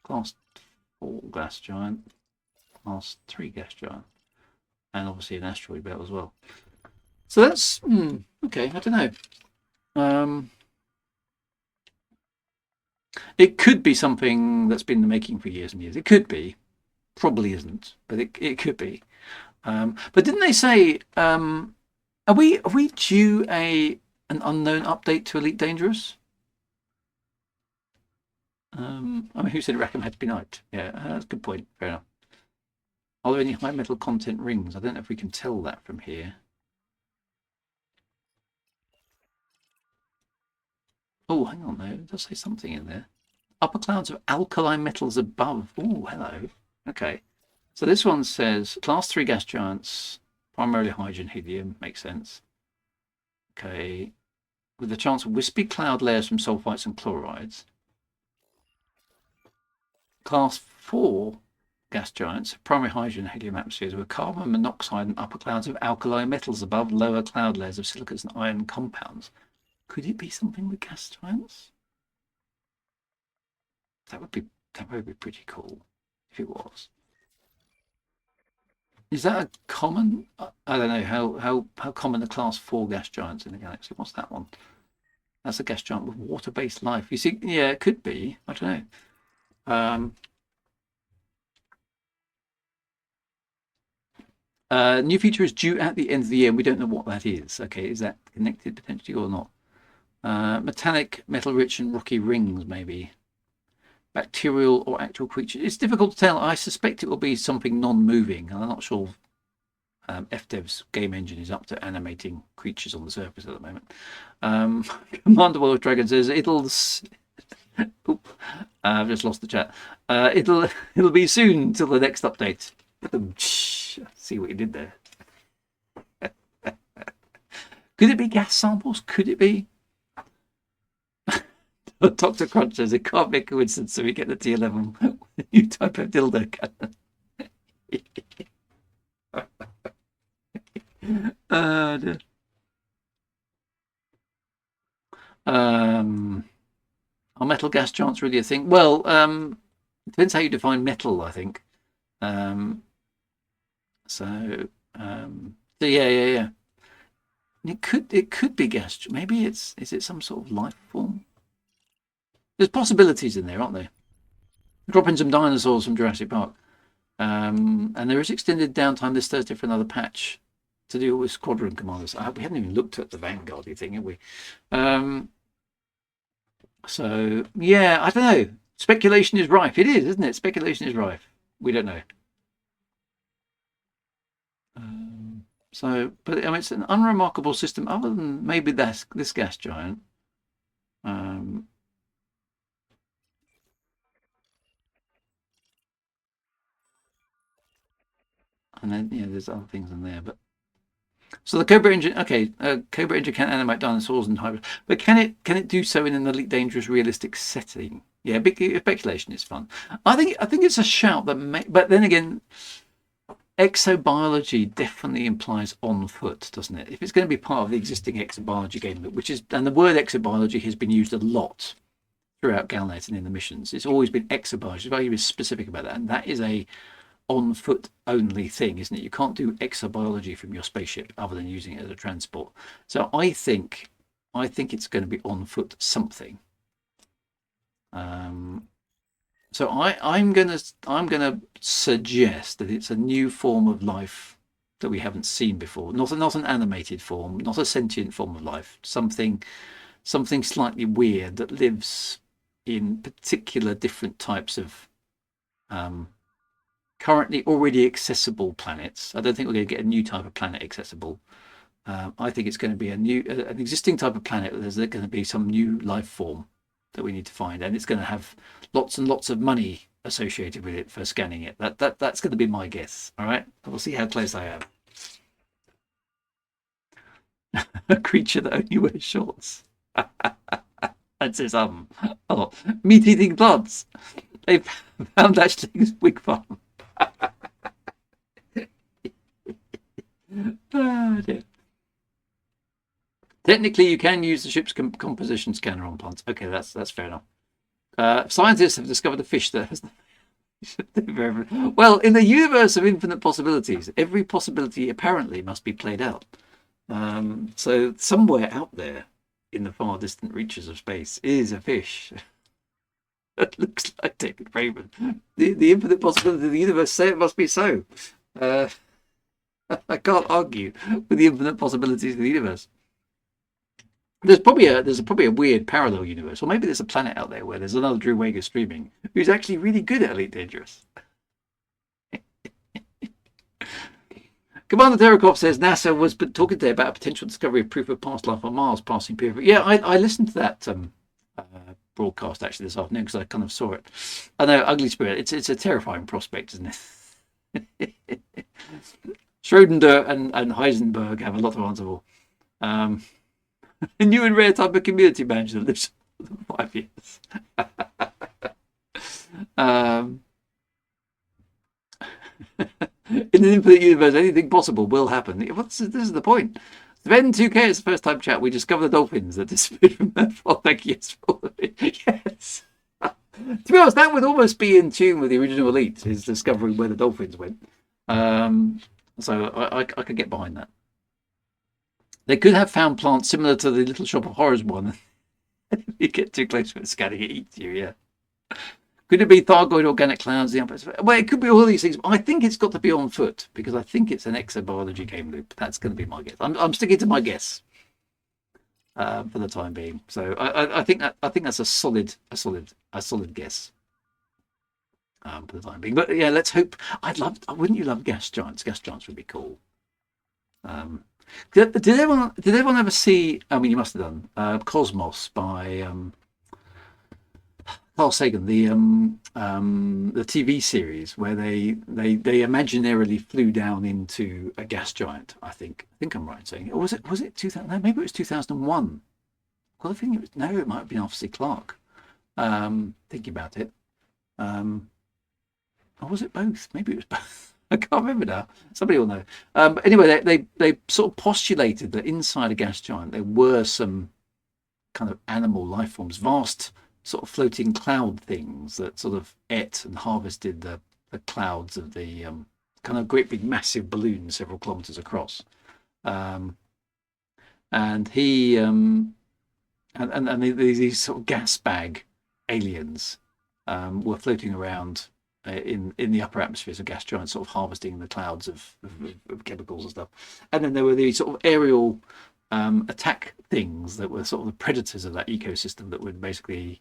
Class 4 gas giant. Class 3 gas giant. And obviously an asteroid belt as well. So that's okay. I don't know. It could be something that's been in the making for years and years. It could be. Probably isn't, but it could be. But didn't they say? Are we due an unknown update to Elite Dangerous? I mean, who said Rackham had to be night? Yeah, that's a good point. Fair enough. Are there any high metal content rings? I don't know if we can tell that from here. Oh, hang on, though. It does say something in there. Upper clouds of alkali metals above. Oh, hello. Okay. So this one says class 3 gas giants, primarily hydrogen, helium. Makes sense. Okay. With the chance of wispy cloud layers from sulfites and chlorides. Class 4 gas giants, primary hydrogen, helium atmospheres with carbon monoxide and upper clouds of alkali metals above lower cloud layers of silicates and iron compounds. Could it be something with gas giants? That would be pretty cool if it was. Is that a common? I don't know how common are class 4 gas giants in the galaxy. What's that one? That's a gas giant with water-based life. You see, yeah, it could be. I don't know. New feature is due at the end of the year. And we don't know what that is. Okay, is that connected potentially or not? Metallic, metal-rich, and rocky rings, maybe. Bacterial or actual creatures. It's difficult to tell. I suspect it will be something non-moving. I'm not sure FDev's game engine is up to animating creatures on the surface at the moment. Commander World Dragon says it'll. Oop, I've just lost the chat. It'll be soon till the next update. See what you did there. Could it be gas samples? Could it be? Dr. Crunch says it can't be a coincidence, so we get the T11 new type of dildo cannon. gas giants really a thing? Well, depends how you define metal, I think. So yeah. It could be gas. Maybe is it some sort of life form? There's possibilities in there, aren't there? Drop in some dinosaurs from Jurassic Park. And there is extended downtime this Thursday for another patch to deal with squadron commanders. We haven't even looked at the Vanguard thing, have we? So yeah, I don't know. Speculation is rife. It is, isn't it? Speculation is rife. We don't know. But I mean, it's an unremarkable system, other than maybe this gas giant. And then there's other things in there, but so the Cobra engine, okay, Cobra engine can animate dinosaurs and hybrids, but can it do so in an Elite Dangerous realistic setting? Yeah, big speculation is fun. I think it's a shout that but then again, exobiology definitely implies on foot, doesn't it? If it's going to be part of the existing exobiology game, and the word exobiology has been used a lot throughout Galnet and in the missions. It's always been exobiology. It's very specific about that, and that is a on foot only thing, isn't it? You can't do exobiology from your spaceship other than using it as a transport. So I think it's going to be on foot something. So I'm gonna suggest that it's a new form of life that we haven't seen before. Not an animated form, not a sentient form of life. Something slightly weird that lives in particular different types of currently already accessible planets. I don't think we're going to get a new type of planet accessible. I think it's going to be an existing type of planet. There's going to be some new life form that we need to find, and it's going to have lots and lots of money associated with it for scanning it. That's going to be my guess. All right, we'll see how close I am. A creature that only wears shorts. That says meat-eating plants. They found Ashley's wig farm. Oh, dear. Technically, you can use the ship's composition scanner on plants. Okay, that's fair enough. Scientists have discovered a fish that has. Well, in the universe of infinite possibilities, every possibility apparently must be played out. So somewhere out there, in the far distant reaches of space, is a fish that looks like David Braben. The infinite possibility of the universe say it must be so. I can't argue with the infinite possibilities of the universe. There's probably a weird parallel universe, or maybe there's a planet out there where there's another Drew Wager streaming who's actually really good at Elite Dangerous. Commander Terakov says NASA was talking today about a potential discovery of proof of past life on Mars passing period. Yeah, I listened to that broadcast actually this afternoon because I kind of saw it. I know, Ugly Spirit. It's a terrifying prospect, isn't it? Schrodinger and Heisenberg have a lot to answer for. A new and rare type of community manager that lives for 5 years. In an infinite universe, anything possible will happen. This is the point. Sven 2K is the first time chat. We discovered the dolphins that disappeared from Earth. Oh, thank you. Yes. To be honest, that would almost be in tune with the original Elite, his discovering where the dolphins went. So I could get behind that. They could have found plants similar to the Little Shop of Horrors one. If you get too close to it, scanning it eats you, yeah. Could it be Thargoid organic clouds? Well, it could be all these things. I think it's got to be on foot because I think it's an exobiology game loop. That's going to be my guess. I'm sticking to my guess for the time being. So I think that's a solid guess for the time being. But yeah, let's hope. Wouldn't you love gas giants? Gas giants would be cool. Did everyone ever see? I mean, you must have done Cosmos by Carl Sagan, the TV series where they imaginarily flew down into a gas giant. I think I'm right in saying, or was it 2000? No, maybe it was 2001. Well, I think it might have been Arthur C. Clarke. Thinking about it, or was it both? Maybe it was both. I can't remember now. Somebody will know. But anyway, they sort of postulated that inside a gas giant there were some kind of animal life forms, vast sort of floating cloud things that sort of ate and harvested the clouds of the kind of great big massive balloons several kilometers across. And he and these sort of gas bag aliens were floating around in the upper atmospheres of gas giants, sort of harvesting the clouds of chemicals and stuff. And then there were these sort of aerial attack things that were sort of the predators of that ecosystem that would basically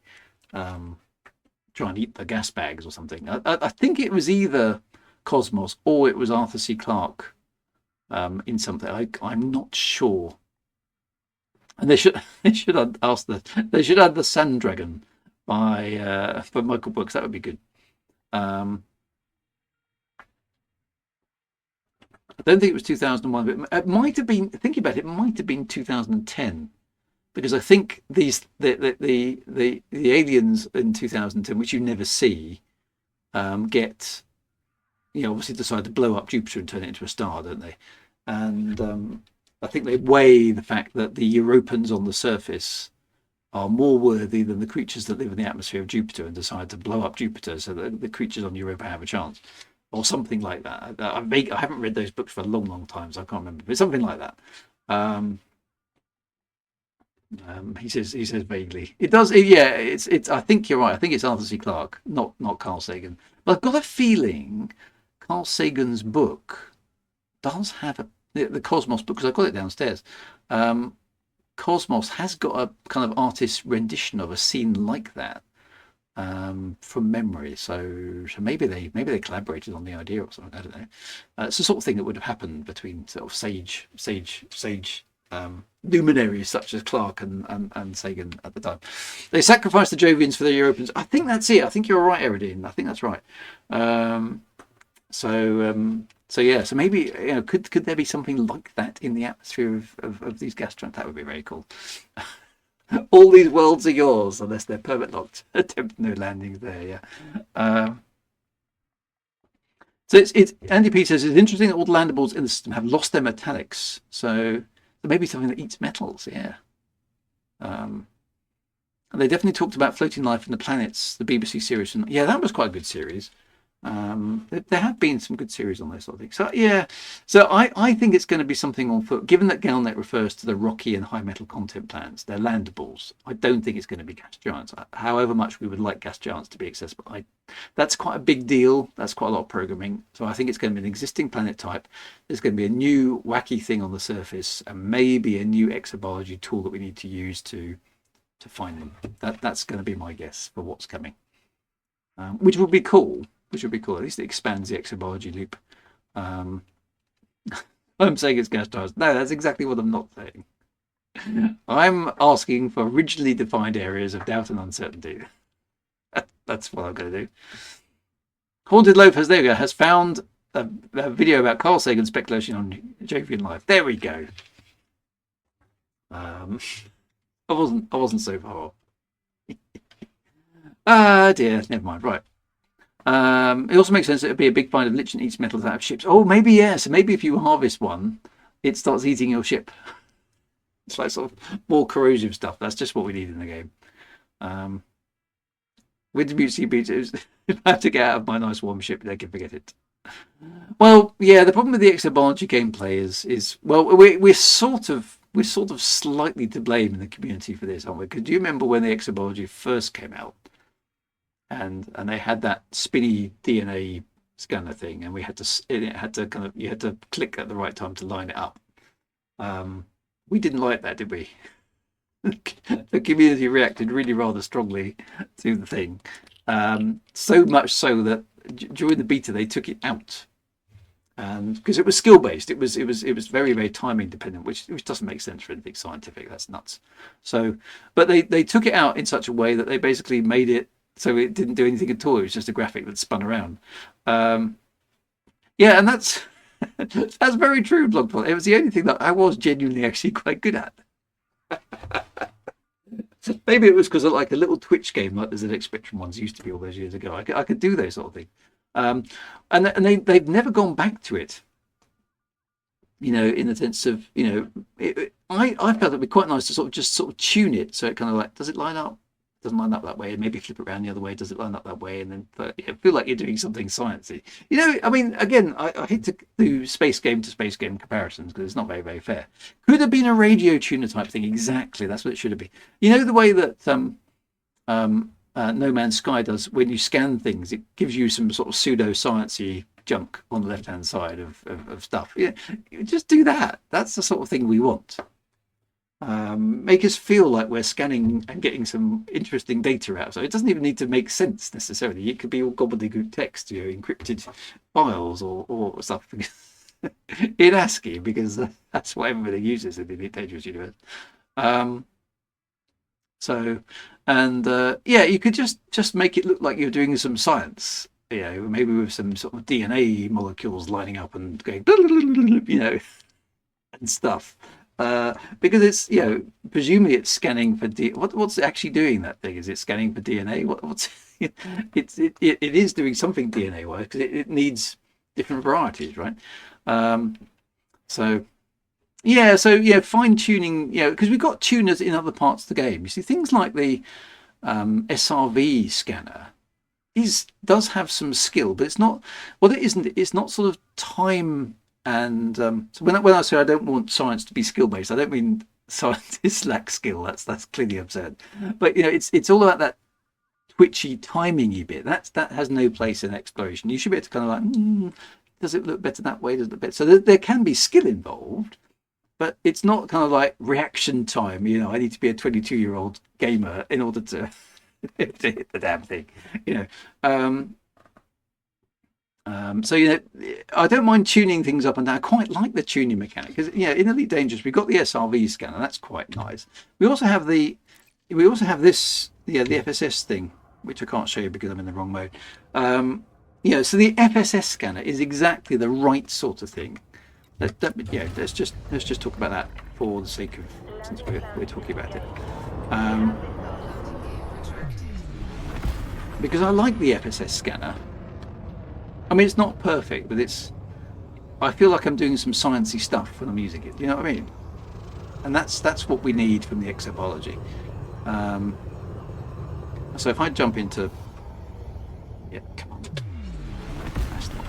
try and eat the gas bags or something. I think it was either Cosmos or it was Arthur C. Clarke in something. I'm not sure. And they should add the Sand Dragon by Michael Brooks. That would be good. I don't think it was 2001, but it might have been. Thinking about it, it might have been 2010, because I think the aliens in 2010, which you never see, get, obviously decide to blow up Jupiter and turn it into a star, don't they? And I think they weigh the fact that the Europans on the surface are more worthy than the creatures that live in the atmosphere of Jupiter, and decide to blow up Jupiter so that the creatures on Europa have a chance, or something like that. I haven't read those books for a long, long time, so I can't remember, but something like that. He says vaguely. It does. Yeah, it's. I think you're right. I think it's Arthur C. Clarke, not Carl Sagan. But I've got a feeling Carl Sagan's book does have the Cosmos book, because I've got it downstairs. Cosmos has got a kind of artist's rendition of a scene like that from memory. So maybe they collaborated on the idea or something. I don't know. It's the sort of thing that would have happened between sort of sage luminaries such as Clarke and Sagan at the time. They sacrificed the Jovians for the Europans. I think that's it. I think you're right, Eridine. I think that's right. So yeah, so maybe could there be something like that in the atmosphere of these gas giants? That would be very cool. All these worlds are yours unless they're permit locked. Attempt no landings there. Yeah. So it's Andy P says it's interesting that all the landables in the system have lost their metallics. So maybe something that eats metals. Yeah. And they definitely talked about floating life in the planets, the BBC series. And yeah, that was quite a good series. There have been some good series on those sort of things. So yeah, so I think it's going to be something on foot. Given that Galnet refers to the rocky and high metal content planets, they're landables. I don't think it's going to be gas giants. However much we would like gas giants to be accessible, that's quite a big deal. That's quite a lot of programming. So I think it's going to be an existing planet type. There's going to be a new wacky thing on the surface, and maybe a new exobiology tool that we need to use to find them. That's going to be my guess for what's coming, which would be cool. Which would be cool. At least it expands the exobiology loop. I'm saying it's gas giants. No, that's exactly what I'm not saying. I'm asking for originally defined areas of doubt and uncertainty. That's what I'm going to do. Haunted Loaf has found a video about Carl Sagan's speculation on Jovian life. There we go. I wasn't so far off. Dear, never mind. Right. It also makes sense that it'd be a big find of lich and eats metals out of ships. Oh, maybe, yeah. So maybe if you harvest one, it starts eating your ship. It's like sort of more corrosive stuff. That's just what we need in the game. With the mutiny beaters, if I have to get out of my nice warm ship, they can forget it. Well, yeah. The problem with the exobiology gameplay is well, we're sort of slightly to blame in the community for this, aren't we? Because do you remember when the exobiology first came out? And they had that spinny DNA scanner thing, and you had to click at the right time to line it up. We didn't like that, did we? The community reacted really rather strongly to the thing, so much so that during the beta they took it out, and because it was skill based, it was very, very timing dependent, which doesn't make sense for anything scientific. That's nuts. So, but they took it out in such a way that they basically made it so it didn't do anything at all. It was just a graphic that spun around. Yeah, and that's very true, Blogpot. It was the only thing that I was genuinely actually quite good at. Maybe it was because of like a little Twitch game like the ZX Spectrum ones used to be all those years ago. I could do those sort of things. And they've never gone back to it. In the sense of, I felt it'd be quite nice to sort of tune it so it kind of like, does it line up? doesn't line up that way, and maybe flip it around the other way, does it line up that way, and then feel like you're doing something sciencey. I mean, again, I hate to do space game to space game comparisons because it's not very, very fair. Could have been a radio tuner type thing. Exactly, that's what it should have been. The way that No Man's Sky does when you scan things, it gives you some sort of pseudo sciencey junk on the left hand side of stuff. Just do that. That's the sort of thing we want. Make us feel like we're scanning and getting some interesting data out. So it doesn't even need to make sense necessarily. It could be all gobbledygook text, encrypted files or stuff in ASCII, because that's what everybody uses in the Elite Dangerous universe. You could just make it look like you're doing some science. Maybe with some sort of DNA molecules lining up and going, and stuff. Because it's, presumably it's scanning for what's it actually doing, that thing? Is it scanning for DNA? It is doing something DNA wise, because it needs different varieties, right? Fine tuning, because we've got tuners in other parts of the game. You see, things like the SRV scanner does have some skill, but it's not. Well, it isn't. It's not sort of time. And so when I say I don't want science to be skill based, I don't mean scientists lack skill. That's clearly absurd. But it's all about that twitchy timingy bit. That has no place in exploration. You should be able to kind of like, does it look better that way? Does it look better? So there can be skill involved, but it's not kind of like reaction time. I need to be a 22-year-old gamer in order to hit the damn thing. I don't mind tuning things up and down. I quite like the tuning mechanic because in Elite Dangerous we've got the SRV scanner. That's quite nice. We also have this, the FSS thing, which I can't show you because I'm in the wrong mode. So the FSS scanner is exactly the right sort of thing. Let's just talk about that for the sake of, since we're talking about it. Because I like the FSS scanner. I mean, it's not perfect, but I feel like I'm doing some sciencey stuff when I'm using it. You know what I mean? And that's what we need from the exobiology. So if I jump into, come on. That's not.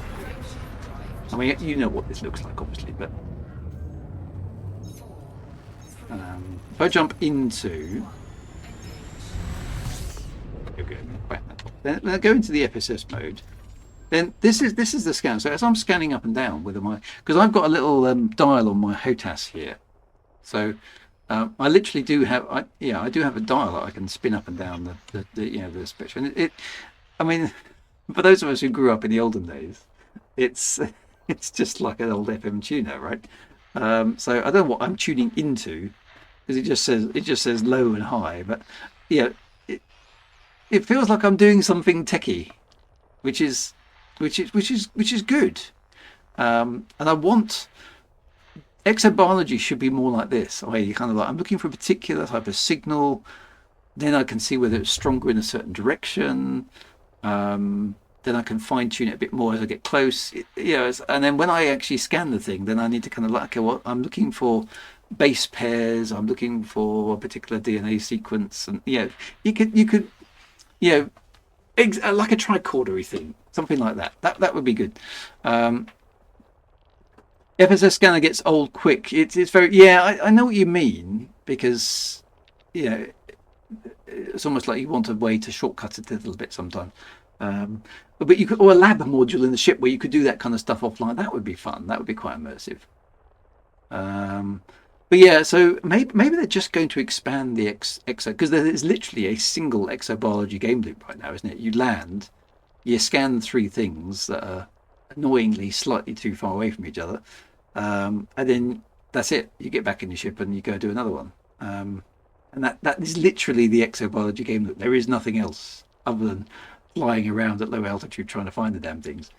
I mean, you know what this looks like, obviously, but if I jump into, then I go into the FSS mode. Then this is the scan. So as I'm scanning up and down with because I've got a little dial on my HOTAS here. So I literally do have I do have a dial that I can spin up and down the spectrum. And I mean, for those of us who grew up in the olden days, it's just like an old FM tuner, right? So I don't know what I'm tuning into, because it just says low and high. But it feels like I'm doing something techie, which is good, and I want exobiology should be more like this. Kind of like, I'm looking for a particular type of signal, then I can see whether it's stronger in a certain direction, then I can fine tune it a bit more as I get close. And then when I actually scan the thing, then I need to kind of like, okay, well, I'm looking for base pairs, I'm looking for a particular DNA sequence, and you could like a tricordery thing. Something like that. That would be good. FSS scanner gets old quick. It's very I know what you mean, because it's almost like you want a way to shortcut it a little bit sometimes. But you could, or a lab module in the ship where you could do that kind of stuff offline. That would be fun. That would be quite immersive. So maybe they're just going to expand the exo, because there is literally a single exobiology game loop right now, isn't it? You land. You scan 3 things that are annoyingly slightly too far away from each other, and then that's it. You get back in your ship and you go do another one. And that is literally the exobiology game loop. There is nothing else other than flying around at low altitude trying to find the damn things.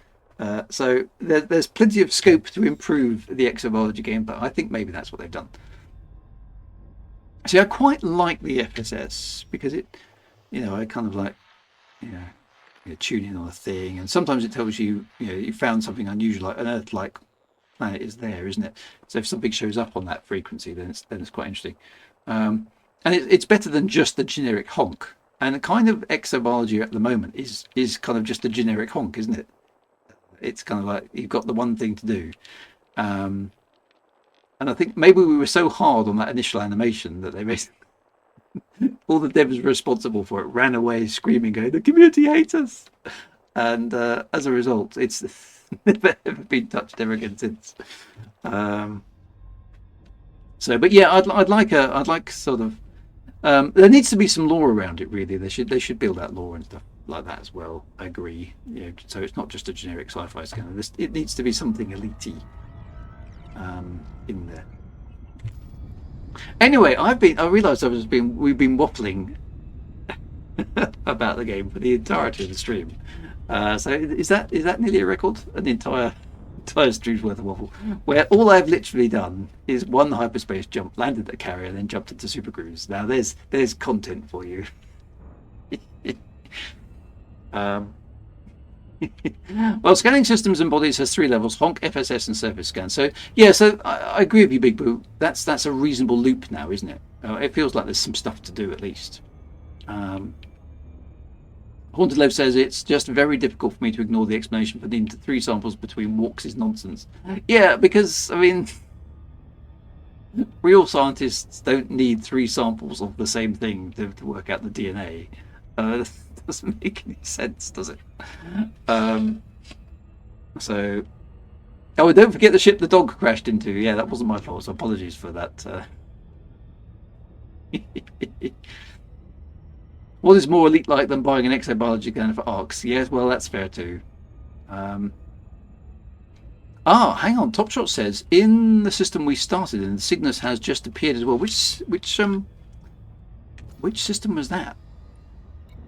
So there's plenty of scope to improve the exobiology game, but I think maybe that's what they've done. See, I quite like the FSS because it, I kind of like, you tune in on a thing, and sometimes it tells you, you found something unusual, like an Earth-like planet is there, isn't it? So if something shows up on that frequency, then it's quite interesting. And it's better than just the generic honk. And the kind of exobiology at the moment is kind of just a generic honk, isn't it? It's kind of like you've got the one thing to do. And I think maybe we were so hard on that initial animation that they basically, all the devs responsible for it ran away screaming, going, "The community hates us!" And as a result, it's never ever been touched ever again since. So, but yeah, I'd like sort of. There needs to be some lore around it. Really, they should build out lore and stuff like that as well. I agree. You know, so it's not just a generic sci-fi scanner. It needs to be something elite-y in there. Anyway, I realised we've been waffling about the game for the entirety of the stream. So is that nearly a record? An entire stream's worth of waffle, where all I've literally done is one hyperspace jump, landed the carrier, then jumped into Super Cruise. Now there's content for you. Well, scanning systems and bodies has 3 levels: honk, FSS, and surface scan. So yeah, so I agree with you, Big Boo. That's a reasonable loop now, isn't it? It feels like there's some stuff to do at least. Haunted Lev says it's just very difficult for me to ignore the explanation for needing 3 samples between walks is nonsense. Yeah, because I mean, real scientists don't need 3 samples of the same thing to work out the DNA. Doesn't make any sense, does it? So, oh, don't forget the ship the dog crashed into. Yeah, that wasn't my fault, so apologies for that. What is more elite-like than buying an exobiology gun for ARCs? Yes, well, that's fair too. Hang on. Top Shot says in the system we started in, the Cygnus has just appeared as well. Which system was that?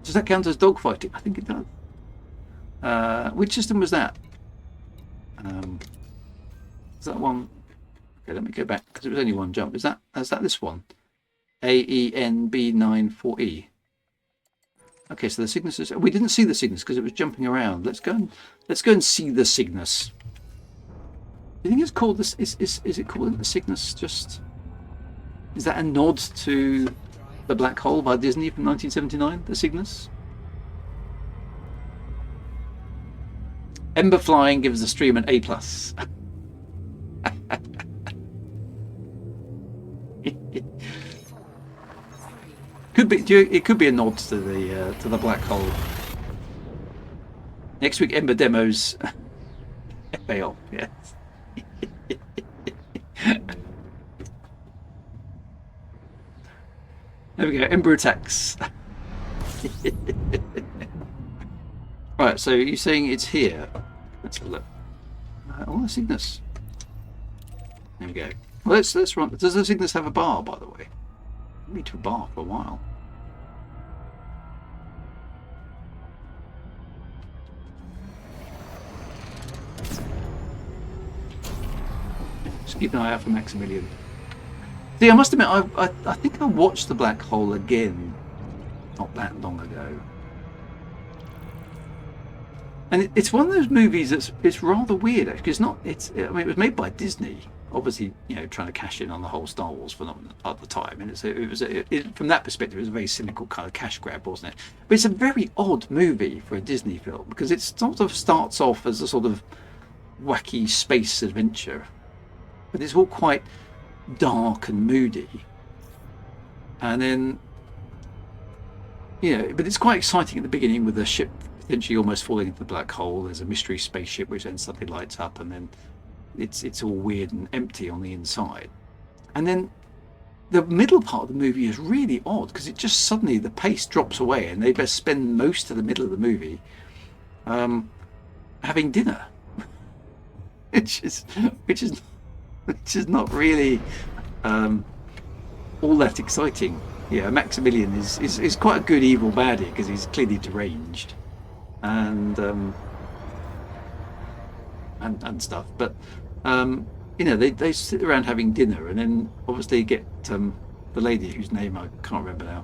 Does that count as dogfighting? I think it does. Which system was that? Is that one? Okay, let me go back because it was only one jump. Is that this one? AENB94E. Okay, so the Cygnus is. We didn't see the Cygnus because it was jumping around. Let's go and see the Cygnus. Do you think it's called this? Is it called the Cygnus? Just is that a nod to the Black Hole by Disney from 1979? The Cygnus. Ember Flying gives the stream an A+. It could be a nod to the Black Hole. Next week, Ember demos. FAO, yes. There we go. Ember attacks. Right. So you're saying it's here? Let's have a look. Oh, the Cygnus. There we go. Well, let's run. Does the Cygnus have a bar, by the way? Been to a bar for a while. Just keep an eye out for Maximilian. See, I must admit, I think I watched The Black Hole again not that long ago. And it's one of those movies it's rather weird actually. I mean, it was made by Disney, obviously, you know, trying to cash in on the whole Star Wars phenomenon at the time, and from that perspective, it was a very cynical kind of cash grab, wasn't it? But it's a very odd movie for a Disney film because it sort of starts off as a sort of wacky space adventure, but it's all quite dark and moody, and then, you know, but it's quite exciting at the beginning with the ship potentially almost falling into the black hole. There's a mystery spaceship which then suddenly lights up, and then it's all weird and empty on the inside. And then the middle part of the movie is really odd because it just suddenly the pace drops away, and they best spend most of the middle of the movie having dinner, which is not really all that exciting. Yeah, Maximilian is quite a good evil baddie because he's clearly deranged and stuff. But you know, they sit around having dinner, and then obviously get the lady whose name I can't remember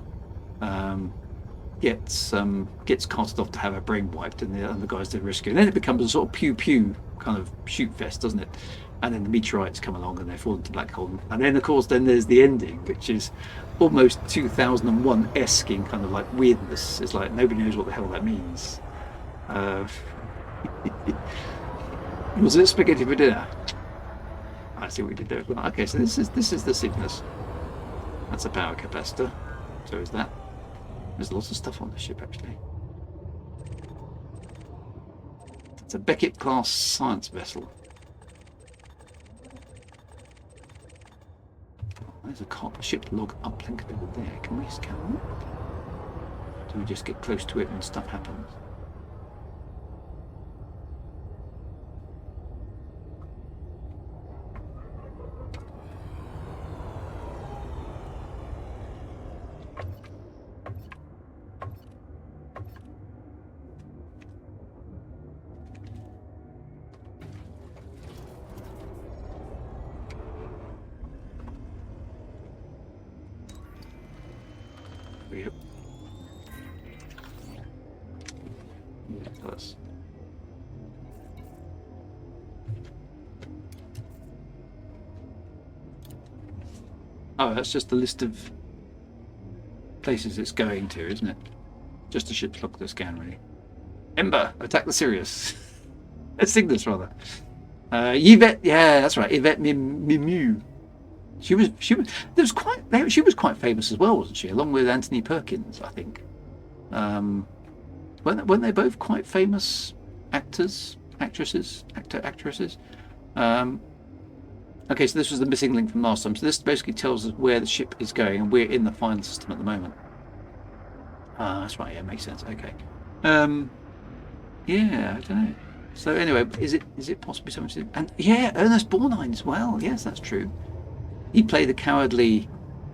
now. gets carted off to have her brain wiped, and the guys do rescue. And then it becomes a sort of pew pew kind of shoot fest, doesn't it? And then the meteorites come along and they fall into black hole. And then of course then there's the ending, which is almost 2001-esque in kind of like weirdness. It's like nobody knows what the hell that means. Was it spaghetti for dinner? I see what we did there. Okay, so this is the Cygnus. That's a power capacitor. So is that. There's lots of stuff on the ship actually. It's a Beckett class science vessel. There's a ship log uplink over there. Can we scan that? Do we just get close to it and stuff happens? Yep. Plus. Oh, that's just the list of places it's going to, isn't it? Just a ship's log to scan, really. Ember, attack the Sirius. Cygnus, rather. Yvette, yeah, that's right. Yvette Mimu. She was quite famous as well, wasn't she? Along with Anthony Perkins, I think. Weren't they both quite famous actresses? Okay, so this was the missing link from last time. So this basically tells us where the ship is going, and we're in the final system at the moment. That's right. Yeah, makes sense. Okay. Yeah, I don't know. So anyway, is it possibly something? And yeah, Ernest Borgnine as well. Yes, that's true. He played the cowardly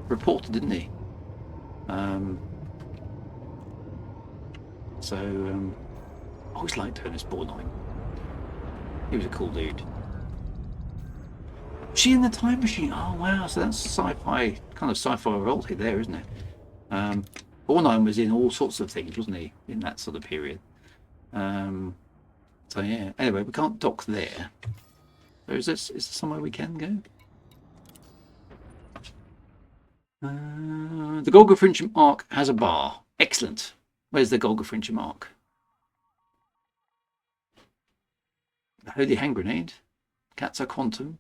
reporter, didn't he? I always liked Ernest Borgnine. He was a cool dude. She in the Time Machine. Oh wow, so that's sci-fi, kind of sci-fi royalty there, isn't it? Borgnine was in all sorts of things, wasn't he, in that sort of period? So yeah. Anyway, we can't dock there. So is there somewhere we can go? The Golgafrincham Arc has a bar. Excellent. Where's the Golgafrincham Arc? The Holy Hand Grenade. Katsa Quantum.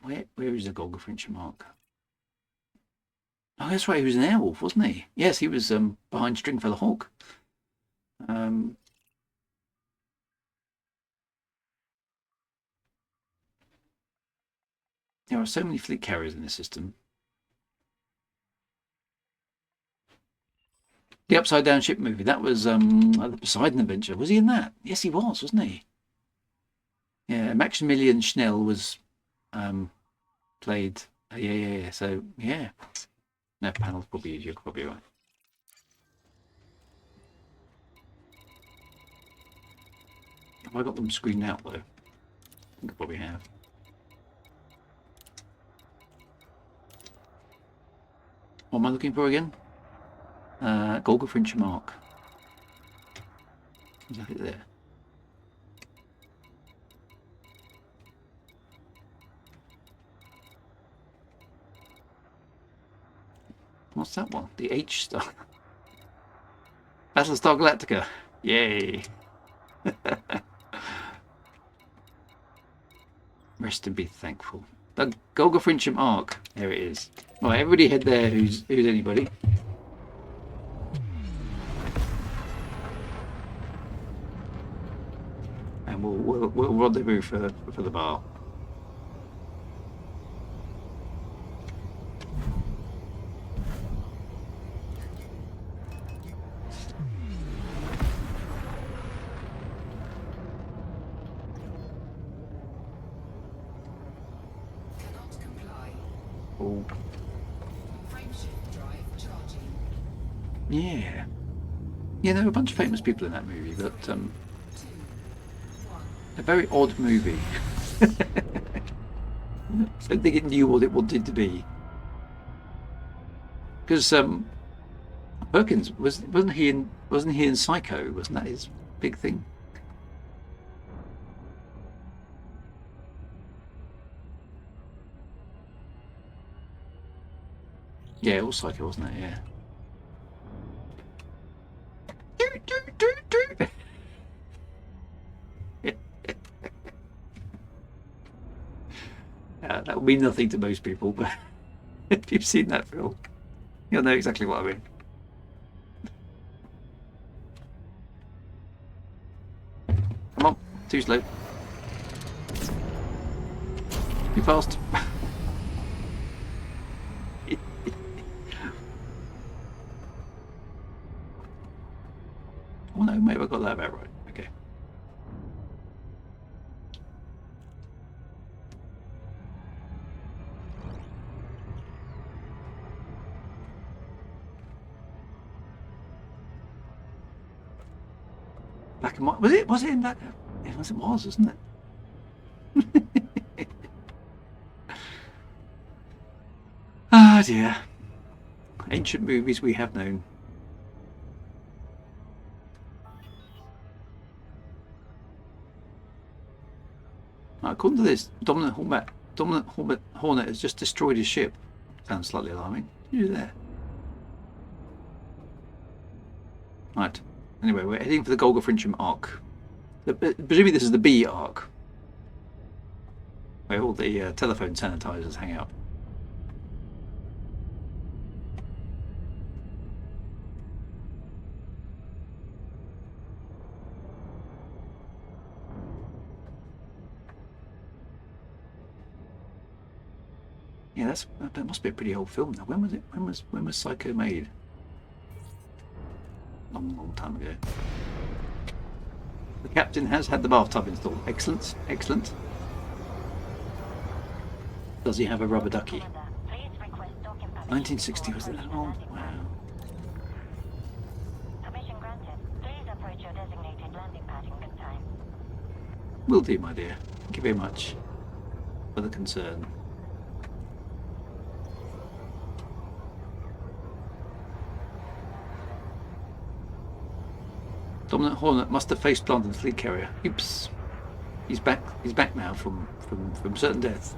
Where is the Golgafrincham Arc? Oh, that's right. He was an Airwolf, wasn't he? Yes, he was behind Stringfellow Hawk. There are so many fleet carriers in this system. The Upside Down Ship movie, that was the Poseidon Adventure. Was he in that? Yes, he was, wasn't he? Yeah, Maximilian Schnell was played. Yeah. So, yeah. No, panel's probably easier, probably right. Have I got them screened out, though? I think I probably have. What am I looking for again? Golgafrincham Arc. Is that it there? What's that one? The H star. Battlestar Galactica. Yay. Rest and be thankful. The Golgafrincham Arc. There it is. Right, everybody head there who's anybody. And we'll rendezvous for the bar. Yeah, there were a bunch of famous people in that movie, but a very odd movie. I don't think it knew what it wanted to be. Because Perkins wasn't he in Psycho? Wasn't that his big thing? Yeah, it was Psycho, wasn't it? Yeah. That will mean nothing to most people, but if you've seen that film, you'll know exactly what I mean. Come on, too slow. Too fast. Oh no, maybe I got that about right. Okay. Black and white. Was it? Was it in black? It was, wasn't it? Ah dear. Ancient movies we have known. According to this, Dominant Hornet has just destroyed his ship. Sounds slightly alarming. Who's there? Right. Anyway, we're heading for the Golga Frincham Arc. Presumably this is the B Arc, where all the telephone sanitizers hang out. Yeah, that must be a pretty old film now. When was it? When was Psycho made? Long time ago. The captain has had the bathtub installed. Excellent, excellent. Does he have a rubber ducky? 1960 was it that old? Wow. Permission granted. Please approach your designated landing pad in good time. Will do, my dear. Thank you very much for the concern. Dominant Hornet must have face planted the fleet carrier. Oops. He's back now from certain death.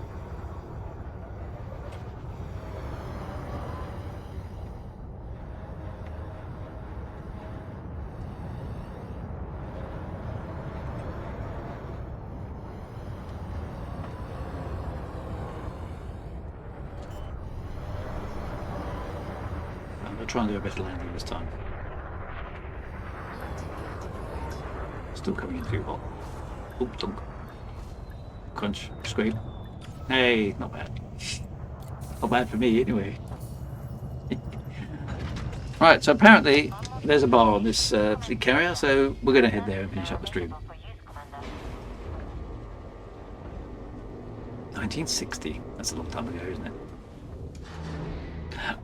I'm gonna try and do a better landing this time. Still coming in through hot. Oop, dunk. Crunch, scrape. Hey, not bad. Not bad for me, anyway. Right, so apparently there's a bar on this fleet carrier, so we're going to head there and finish up the stream. 1960. That's a long time ago, isn't it?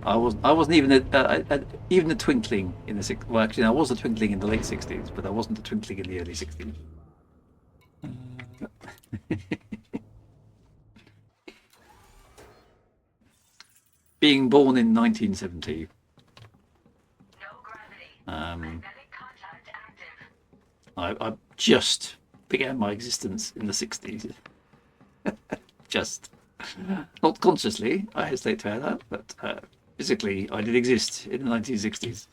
I wasn't even a twinkling in the well, actually, I was a twinkling in the late 60s, but I wasn't a twinkling in the early 60s. Being born in 1970. I just began my existence in the 60s. Just. Not consciously, I hesitate to add that, but physically I did exist in the 1960s.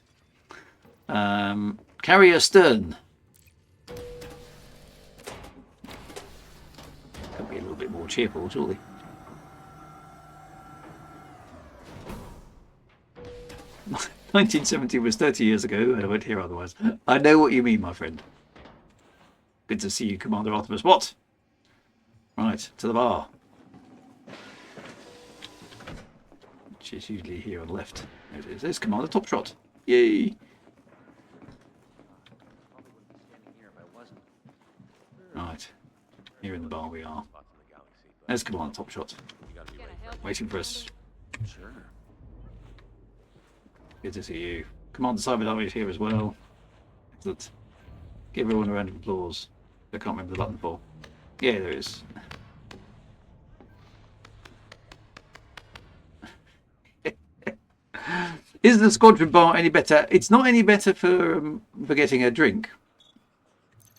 Carrier stern. Could be a little bit more cheerful, surely. "1970 was 30 years ago, and I won't hear otherwise." I know what you mean, my friend. Good to see you, Commander Artemis. What? Right, to the bar. Which is usually here on the left. There it is. There's Commander Top Shot. Yay! Right. Here in the bar we are. There's Commander Top Shot. Waiting for us. Sure. Good to see you. Commander Cyber is here as well. Excellent. Give everyone a round of applause. I can't remember the button for. Yeah, there is. Is the squadron bar any better? It's not any better for getting a drink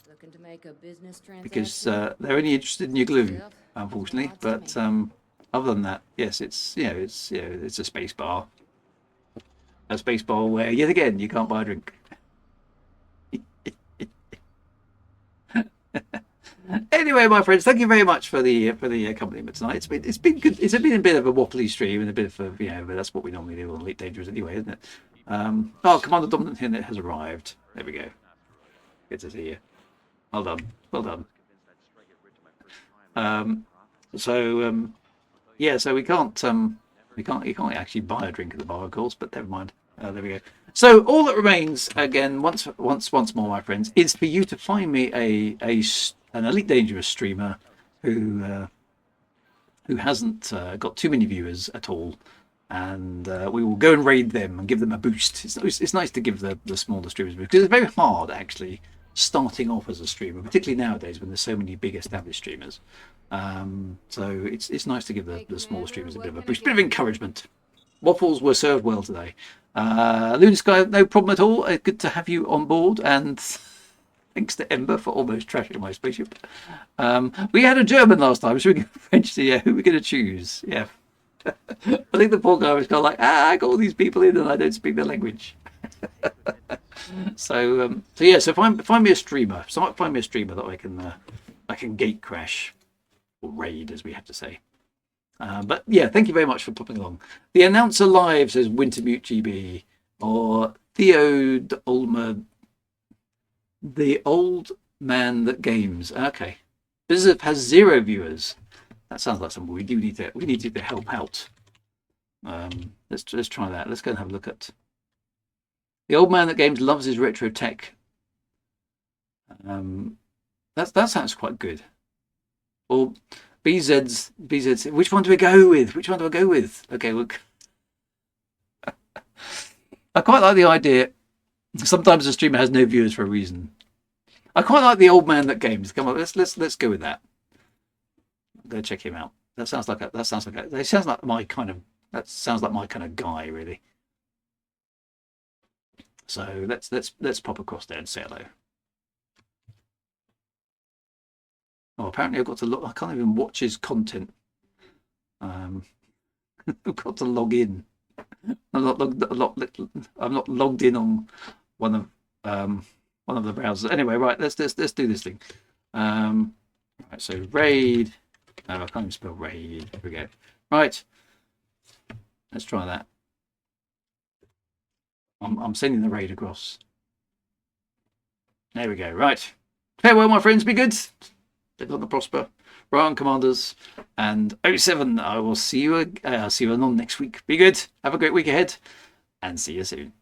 Looking to make a business because transaction? they're only interested in your glue, Yep. unfortunately. Lots to But other than that, yes, it's it's a space bar. A space bar where yet again you can't buy a drink. Anyway, my friends, thank you very much for the accompaniment tonight. It's been good. It's been a bit of a waffly stream and a bit of a, but that's what we normally do on Elite Dangerous anyway, isn't it? Oh, Commander Dominant Hinnet has arrived. There we go. Good to see you. Well done. Well done. Yeah, so we can't you can't actually buy a drink at the bar, of course, but never mind. There we go. So all that remains again, once more, my friends, is for you to find me an Elite Dangerous streamer who hasn't got too many viewers at all, and we will go and raid them and give them a boost. It's nice to give the smaller streamers a boost because it's very hard actually starting off as a streamer, particularly nowadays when there's so many big established streamers. So it's nice to give the smaller streamers a bit of a boost, bit of encouragement. Waffles were served well today. Lunar Sky, no problem at all. Good to have you on board, and thanks to Ember for almost trashing my spaceship. We had a German last time, so we got French. So yeah, who are we going to choose? Yeah, I think the poor guy was kind of like, I got all these people in and I don't speak their language. So yeah, so find me a streamer. Find me a streamer that I can gate crash or raid, as we have to say. But yeah, thank you very much for popping along. The announcer live says Wintermute GB or Theo Olmer, the old man that games. Okay, Bizzup has 0 viewers. That sounds like something we need to help out. Let's try that. Let's go and have a look at the old man that games loves his retro tech. That sounds quite good. Or BZ's. Which one do we go with? Okay, look. I quite like the idea. Sometimes a streamer has no viewers for a reason. I quite like the old man that games. Come on, let's go with that. Go check him out. That sounds like my kind of guy, really. So let's pop across there and say hello. Oh, apparently I've got to look. I can't even watch his content. I've got to log in. I'm not logged in on one of the browsers. Anyway, right. Let's do this thing. Right. So raid. No, I can't even spell raid. Here we go. Right. Let's try that. I'm sending the raid across. There we go. Right. Farewell, my friends. Be good. Live on the prosper. Right on, commanders. And 07. I will see you. I'll see you on next week. Be good. Have a great week ahead. And see you soon.